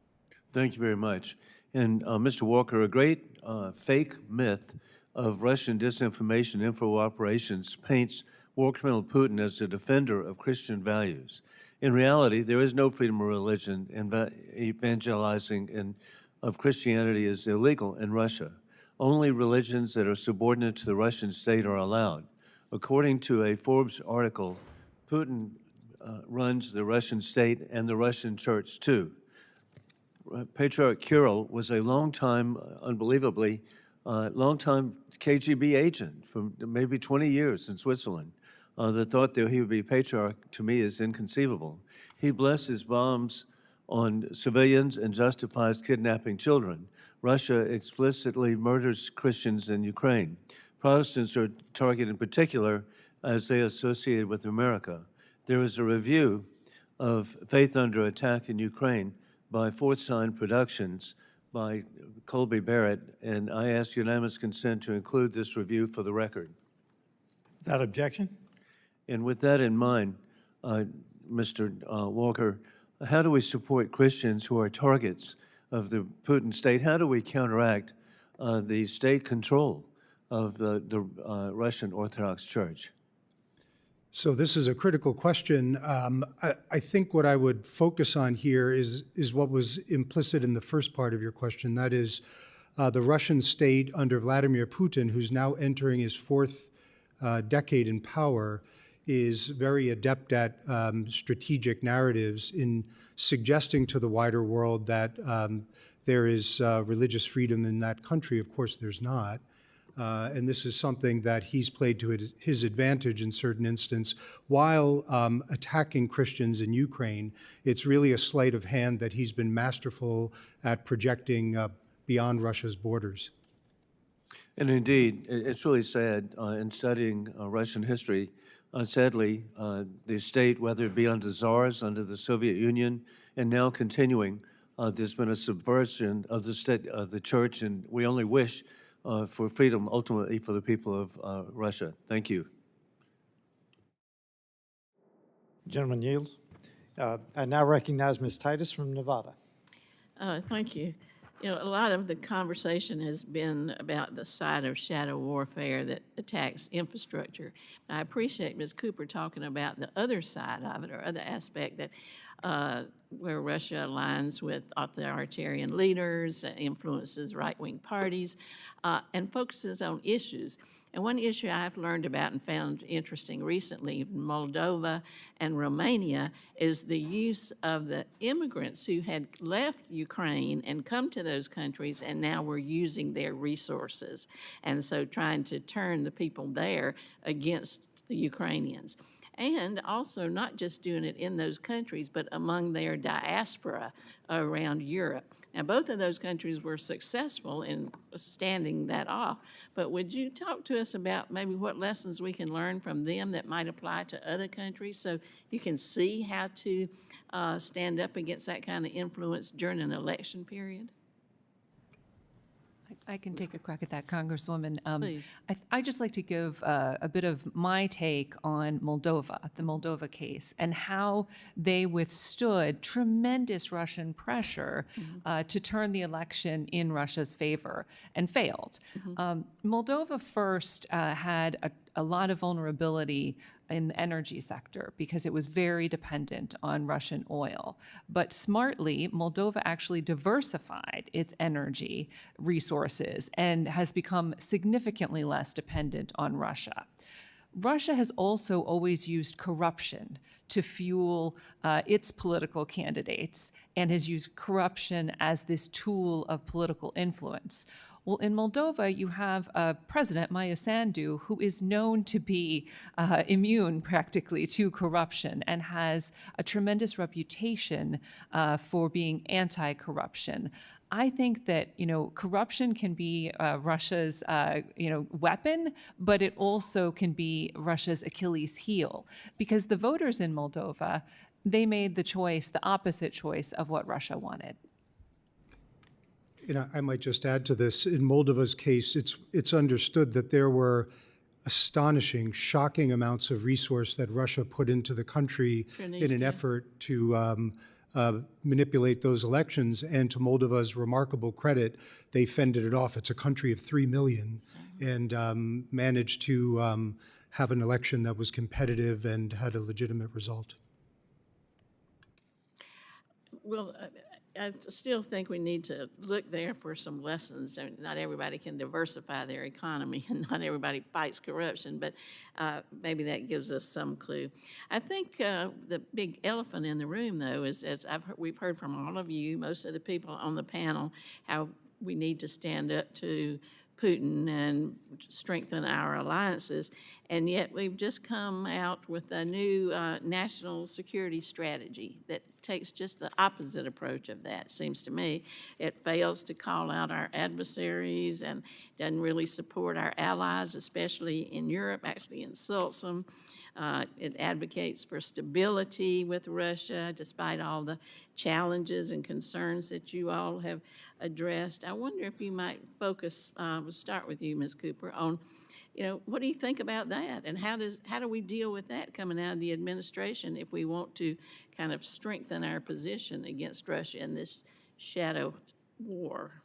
Thank you very much. And Mr. Walker, a great fake myth of Russian disinformation info operations paints War Colonel Putin as a defender of Christian values. In reality, there is no freedom of religion, and evangelizing of Christianity is illegal in Russia. Only religions that are subordinate to the Russian state are allowed. According to a Forbes article, Putin runs the Russian state and the Russian church too. Patriarch Kirill was a long-time, unbelievably, long-time KGB agent for maybe 20 years in Switzerland. The thought that he would be patriarch, to me, is inconceivable. He blesses bombs on civilians and justifies kidnapping children. Russia explicitly murders Christians in Ukraine. Protestants are targeted in particular as they associate with America. There is a review of Faith Under Attack in Ukraine by Fourth Sign Productions by Colby Barrett, and I ask unanimous consent to include this review for the record. Without objection. And with that in mind, Mr. Walker, how do we support Christians who are targets of the Putin state? How do we counteract the state control of the Russian Orthodox Church? So this is a critical question. I think what I would focus on here is what was implicit in the first part of your question. That is the Russian state under Vladimir Putin, who's now entering his fourth decade in power, is very adept at strategic narratives in suggesting to the wider world that there is religious freedom in that country. Of course, there's not. And this is something that he's played to his advantage in certain instances. While attacking Christians in Ukraine, it's really a sleight of hand that he's been masterful at projecting beyond Russia's borders. And indeed, it's really sad in studying Russian history. Sadly, the state, whether it be under czars, under the Soviet Union, and now continuing, there's been a subversion of the state, of the church, and we only wish for freedom ultimately for the people of Russia. Thank you. Gentleman yields. I now recognize Ms. Titus from Nevada. Thank you. You know, a lot of the conversation has been about the side of shadow warfare that attacks infrastructure. I appreciate Ms. Cooper talking about the other side of it, or other aspect that where Russia aligns with authoritarian leaders, influences right-wing parties, and focuses on issues. And one issue I've learned about and found interesting recently in Moldova and Romania is the use of the immigrants who had left Ukraine and come to those countries and now were using their resources. And so trying to turn the people there against the Ukrainians. And also not just doing it in those countries, but among their diaspora around Europe. Now, both of those countries were successful in standing that off, but would you talk to us about maybe what lessons we can learn from them that might apply to other countries so you can see how to stand up against that kind of influence during an election period? I can take a crack at that, Congresswoman. Please. I'd just like to give a bit of my take on Moldova, the Moldova case, and how they withstood tremendous Russian pressure to turn the election in Russia's favor and failed. Moldova first had a lot of vulnerability in the energy sector because it was very dependent on Russian oil. But smartly, Moldova actually diversified its energy resources and has become significantly less dependent on Russia. Russia has also always used corruption to fuel its political candidates and has used corruption as this tool of political influence. Well, in Moldova, you have President Maya Sandu, who is known to be immune practically to corruption and has a tremendous reputation for being anti-corruption. I think that, corruption can be Russia's, weapon, but it also can be Russia's Achilles heel, because the voters in Moldova, they made the choice, the opposite choice of what Russia wanted. I might just add to this. In Moldova's case, it's understood that there were astonishing, shocking amounts of resource that Russia put into the country in an effort to manipulate those elections. And to Moldova's remarkable credit, they fended it off. It's a country of 3 million and managed to have an election that was competitive and had a legitimate result. Well, I still think we need to look there for some lessons. I mean, not everybody can diversify their economy, and not everybody fights corruption, but maybe that gives us some clue. I think the big elephant in the room, though, is as we've heard from all of you, most of the people on the panel, how we need to stand up to Putin and strengthen our alliances, and yet we've just come out with a new national security strategy that takes just the opposite approach of that, seems to me. It fails to call out our adversaries and doesn't really support our allies, especially in Europe, actually insults them. It advocates for stability with Russia, despite all the challenges and concerns that you all have addressed. I wonder if you might focus, we'll start with you, Ms. Cooper, on, what do you think about that? And how do we deal with that coming out of the administration if we want to kind of strengthen our position against Russia in this shadow war?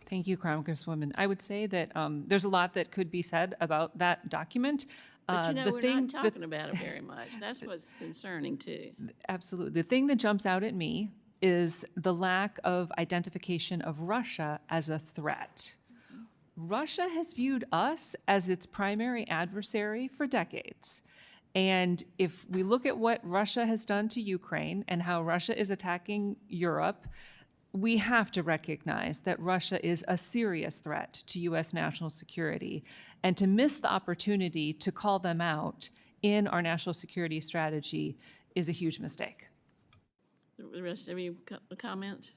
Thank you, Congresswoman. I would say that there's a lot that could be said about that document. But we're not talking about it very much. That's what's concerning, too. Absolutely. The thing that jumps out at me is the lack of identification of Russia as a threat. Russia has viewed us as its primary adversary for decades. And if we look at what Russia has done to Ukraine and how Russia is attacking Europe, we have to recognize that Russia is a serious threat to U.S. national security, and to miss the opportunity to call them out in our national security strategy is a huge mistake. The rest of you, comment?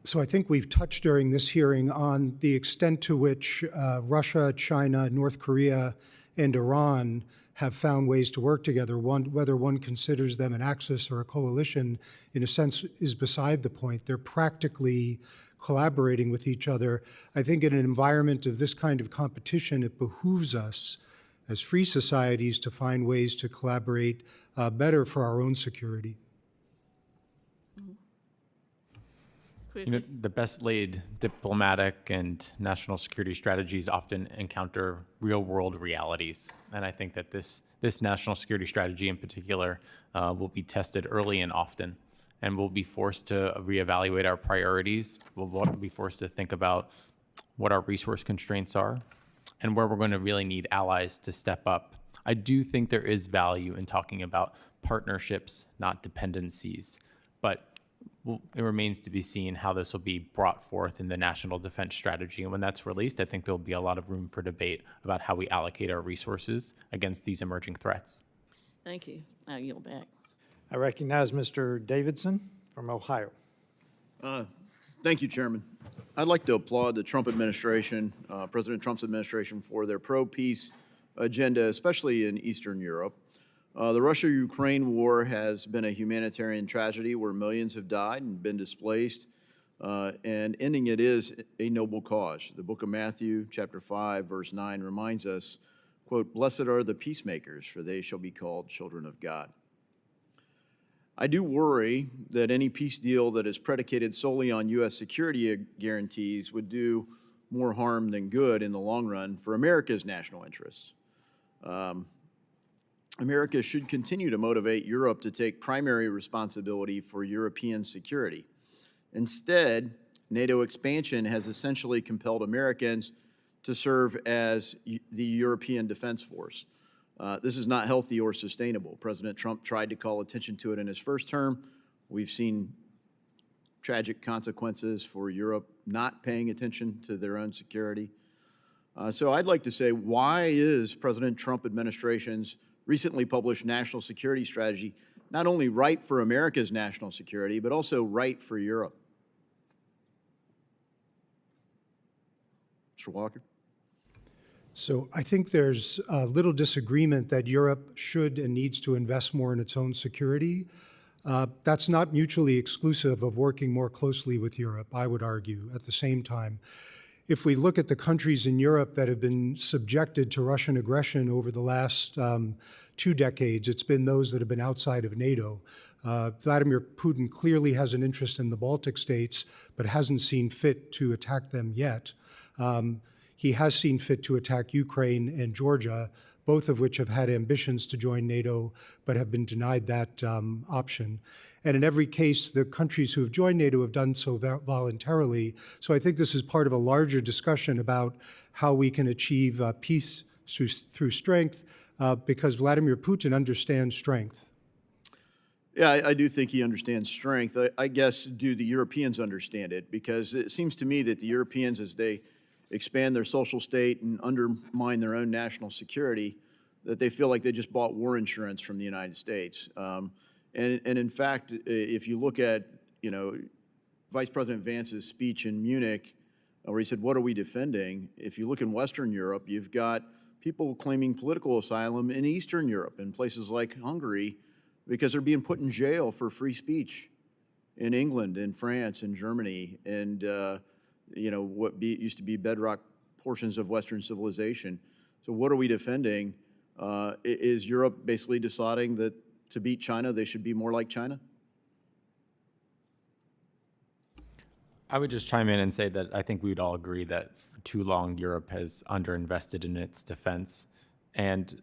So I think we've touched during this hearing on the extent to which Russia, China, North Korea, and Iran have found ways to work together. Whether one considers them an axis or a coalition, in a sense, is beside the point. They're practically collaborating with each other. I think in an environment of this kind of competition, it behooves us as free societies to find ways to collaborate better for our own security. The best laid diplomatic and national security strategies often encounter real world realities. And I think that this national security strategy in particular will be tested early and often. and we'll be forced to reevaluate our priorities. We'll be forced to think about what our resource constraints are and where we're going to really need allies to step up. I do think there is value in talking about partnerships, not dependencies, but it remains to be seen how this will be brought forth in the National Defense Strategy. And when that's released, I think there'll be a lot of room for debate about how we allocate our resources against these emerging threats. Thank you. I yield back. I recognize Mr. Davidson from Ohio. Thank you, Chairman. I'd like to applaud the Trump administration, President Trump's administration, for their pro-peace agenda, especially in Eastern Europe. The Russia-Ukraine war has been a humanitarian tragedy where millions have died and been displaced, and ending it is a noble cause. The book of Matthew, chapter 5, verse 9, reminds us, quote, "Blessed are the peacemakers, for they shall be called children of God." I do worry that any peace deal that is predicated solely on U.S. security guarantees would do more harm than good in the long run for America's national interests. America should continue to motivate Europe to take primary responsibility for European security. Instead, NATO expansion has essentially compelled Americans to serve as the European Defense Force. This is not healthy or sustainable. President Trump tried to call attention to it in his first term. We've seen tragic consequences for Europe not paying attention to their own security. So I'd like to say, why is President Trump administration's recently published national security strategy not only right for America's national security, but also right for Europe? Mr. Walker? So I think there's little disagreement that Europe should and needs to invest more in its own security. That's not mutually exclusive of working more closely with Europe, I would argue, at the same time. If we look at the countries in Europe that have been subjected to Russian aggression over the last 2 decades, it's been those that have been outside of NATO. Vladimir Putin clearly has an interest in the Baltic states, but hasn't seen fit to attack them yet. He has seen fit to attack Ukraine and Georgia, both of which have had ambitions to join NATO, but have been denied that option. And in every case, the countries who have joined NATO have done so voluntarily. So I think this is part of a larger discussion about how we can achieve peace through strength, because Vladimir Putin understands strength. Yeah, I do think he understands strength. I guess, do the Europeans understand it? Because it seems to me that the Europeans, as they expand their social state and undermine their own national security, that they feel like they just bought war insurance from the United States. And in fact, if you look at, Vice President Vance's speech in Munich, where he said, "What are we defending?" If you look in Western Europe, you've got people claiming political asylum in Eastern Europe, in places like Hungary, because they're being put in jail for free speech in England, in France, in Germany, and what used to be bedrock portions of Western civilization. So what are we defending? Is Europe basically deciding that to beat China, they should be more like China? I would just chime in and say that I think we would all agree that for too long Europe has underinvested in its defense. And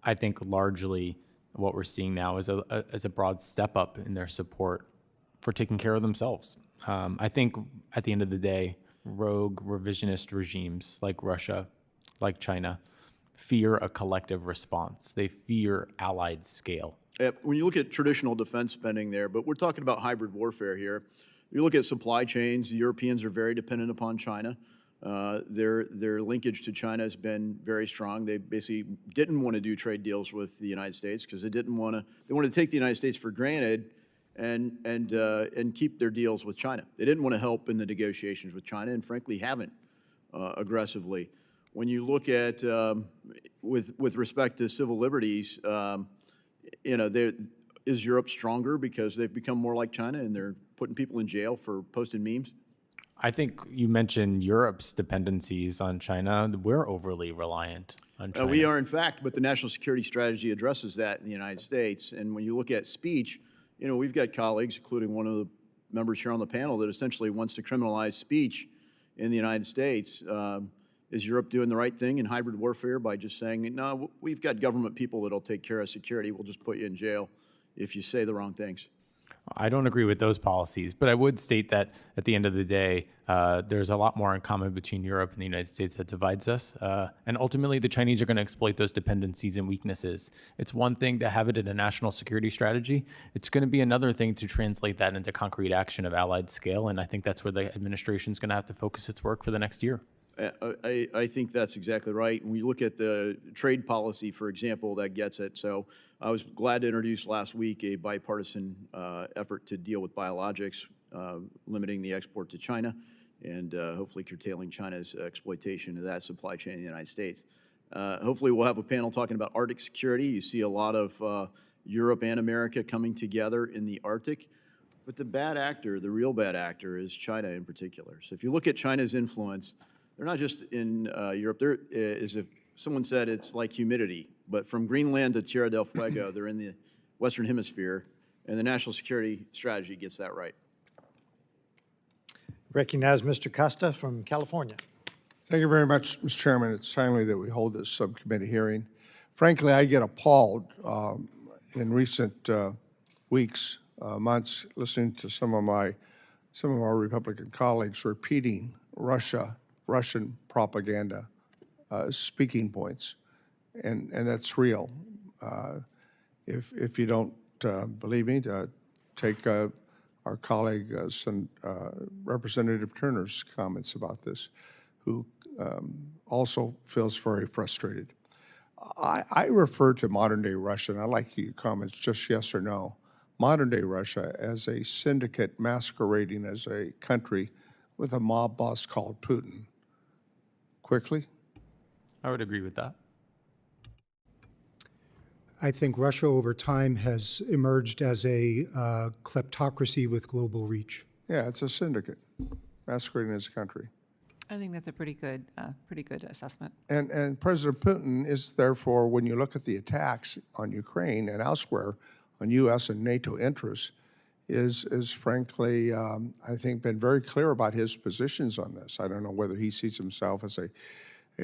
I think largely what we're seeing now is a broad step up in their support for taking care of themselves. I think at the end of the day, rogue revisionist regimes like Russia, like China, fear a collective response. They fear allied scale. When you look at traditional defense spending there, but we're talking about hybrid warfare here. You look at supply chains, the Europeans are very dependent upon China. Their linkage to China has been very strong. They basically didn't want to do trade deals with the United States because they wanted to take the United States for granted and keep their deals with China. They didn't want to help in the negotiations with China, and frankly haven't aggressively. When you look at, with respect to civil liberties, is Europe stronger because they've become more like China and they're putting people in jail for posting memes? I think you mentioned Europe's dependencies on China. We're overly reliant on China. We are, in fact, but the national security strategy addresses that in the United States. And when you look at speech, we've got colleagues, including one of the members here on the panel, that essentially wants to criminalize speech in the United States. Is Europe doing the right thing in hybrid warfare by just saying, no, we've got government people that'll take care of security, we'll just put you in jail if you say the wrong things? I don't agree with those policies, but I would state that at the end of the day, there's a lot more in common between Europe and the United States that divides us. And ultimately, the Chinese are going to exploit those dependencies and weaknesses. It's one thing to have it in a national security strategy. It's going to be another thing to translate that into concrete action of allied scale. And I think that's where the administration is going to have to focus its work for the next year. I think that's exactly right. And we look at the trade policy, for example, that gets it. So I was glad to introduce last week a bipartisan effort to deal with biologics, limiting the export to China and hopefully curtailing China's exploitation of that supply chain in the United States. Hopefully we'll have a panel talking about Arctic security. You see a lot of Europe and America coming together in the Arctic. But the bad actor, the real bad actor, is China in particular. So if you look at China's influence, they're not just in Europe. There is, if someone said it's like humidity, but from Greenland to Tierra del Fuego, they're in the Western Hemisphere, and the national security strategy gets that right. Recognize Mr. Costa from California. Thank you very much, Mr. Chairman. It's timely that we hold this subcommittee hearing. Frankly, I get appalled in recent weeks, months, listening to some of our Republican colleagues repeating Russian propaganda speaking points, and that's real. If you don't believe me, take our colleague Representative Turner's comments about this, who also feels very frustrated. I refer to modern-day Russia, and I'd like your comments, just yes or no, modern-day Russia as a syndicate masquerading as a country with a mob boss called Putin. Quickly? I would agree with that. I think Russia over time has emerged as a kleptocracy with global reach. Yeah, it's a syndicate masquerading as a country. I think that's a pretty good assessment. And President Putin is therefore, when you look at the attacks on Ukraine and elsewhere on U.S. and NATO interests, is frankly, I think, been very clear about his positions on this. I don't know whether he sees himself as a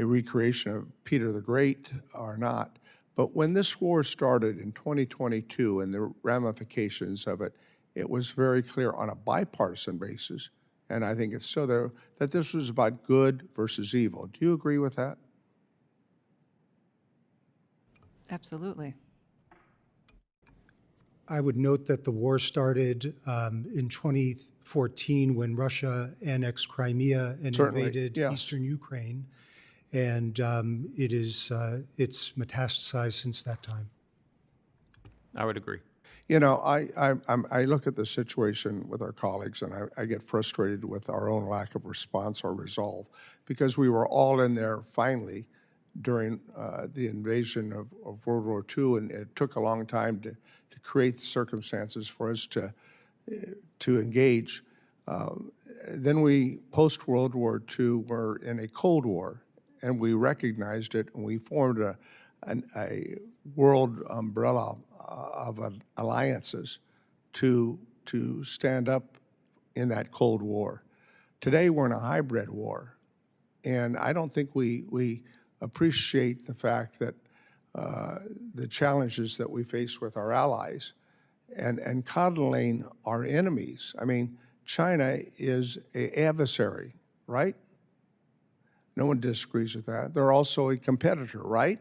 recreation of Peter the Great or not. But when this war started in 2022 and the ramifications of it, it was very clear on a bipartisan basis, and I think it's still there, that this was about good versus evil. Do you agree with that? Absolutely. I would note that the war started in 2014 when Russia annexed Crimea and Certainly, invaded yes. eastern Ukraine, and it's metastasized since that time. I would agree. You know, I look at the situation with our colleagues, and I get frustrated with our own lack of response or resolve, because we were all in there finally during the invasion of World War II, and it took a long time to create the circumstances for us to engage. Then we, post-World War II, were in a Cold War, and we recognized it, and we formed a world umbrella of alliances to stand up in that Cold War. Today, we're in a hybrid war, and I don't think we appreciate the fact that the challenges that we face with our allies and coddling our enemies. I mean, China is an adversary, right? No one disagrees with that. They're also a competitor, right?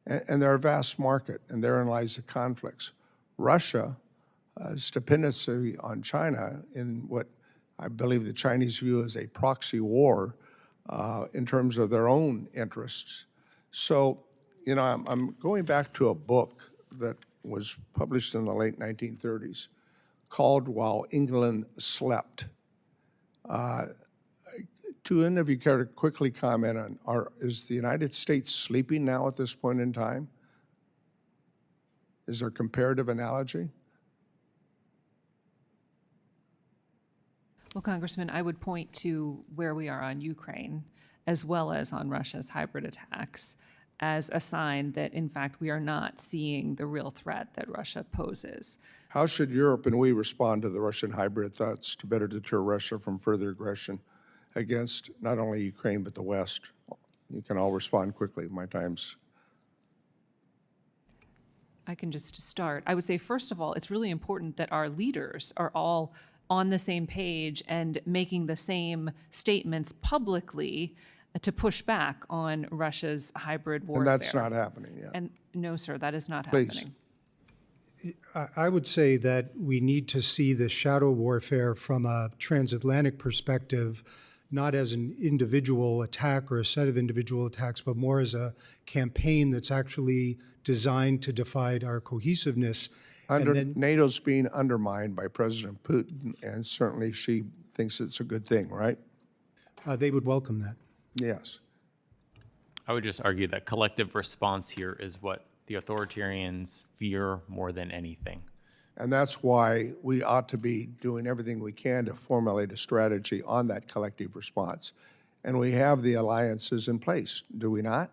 And they're a vast market, and therein lies the conflicts. Russia's dependency on China in what I believe the Chinese view as a proxy war in terms of their own interests. So, you know, I'm going back to a book that was published in the late 1930s called While England Slept. Do any of you care to quickly comment on, is the United States sleeping now at this point in time? Is there a comparative analogy? Well, Congressman, I would point to where we are on Ukraine, as well as on Russia's hybrid attacks, as a sign that, in fact, we are not seeing the real threat that Russia poses. How should Europe and we respond to the Russian hybrid threats to better deter Russia from further aggression against not only Ukraine, but the West? You can all respond quickly. My time's... I can just start. I would say, first of all, it's really important that our leaders are all on the same page and making the same statements publicly to push back on Russia's hybrid warfare. And that's not happening yet. And no, sir, that is not Please. happening. I would say that we need to see the shadow warfare from a transatlantic perspective, not as an individual attack or a set of individual attacks, but more as a campaign that's actually designed to divide our cohesiveness. NATO's being undermined by President Putin, and certainly she thinks it's a good thing, right? They would welcome that. Yes. I would just argue that collective response here is what the authoritarians fear more than anything. And that's why we ought to be doing everything we can to formulate a strategy on that collective response. And we have the alliances in place, do we not?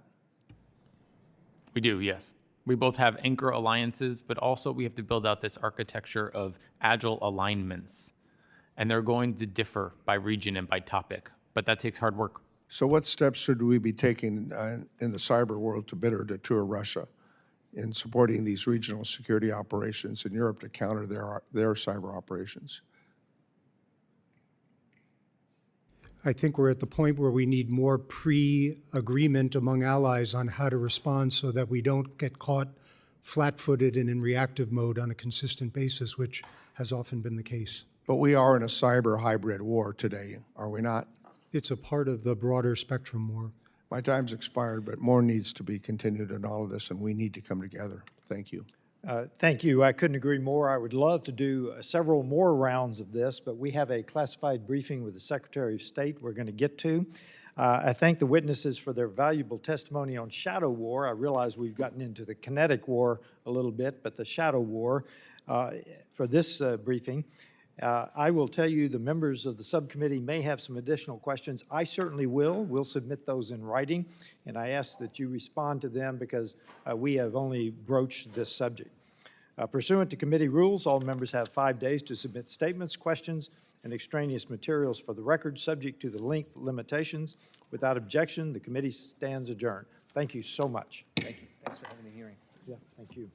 We do, yes. We both have anchor alliances, but also we have to build out this architecture of agile alignments. And they're going to differ by region and by topic, but that takes hard work. So what steps should we be taking in the cyber world to better deter Russia in supporting these regional security operations in Europe to counter their cyber operations? I think we're at the point where we need more pre-agreement among allies on how to respond so that we don't get caught flat-footed and in reactive mode on a consistent basis, which has often been the case. But we are in a cyber hybrid war today, are we not? It's a part of the broader spectrum war. My time's expired, but more needs to be continued in all of this, and we need to come together. Thank you. Thank you. I couldn't agree more. I would love to do several more rounds of this, but we have a classified briefing with the Secretary of State we're going to get to. I thank the witnesses for their valuable testimony on shadow war. I realize we've gotten into the kinetic war a little bit, but the shadow war for this briefing. I will tell you the members of the subcommittee may have some additional questions. I certainly will. We'll submit those in writing, and I ask that you respond to them because we have only broached this subject. Pursuant to committee rules, all members have 5 days to submit statements, questions, and extraneous materials for the record, subject to the length limitations. Without objection, the committee stands adjourned. Thank you so much. Thank you. Thanks for having the hearing. Yeah, thank you.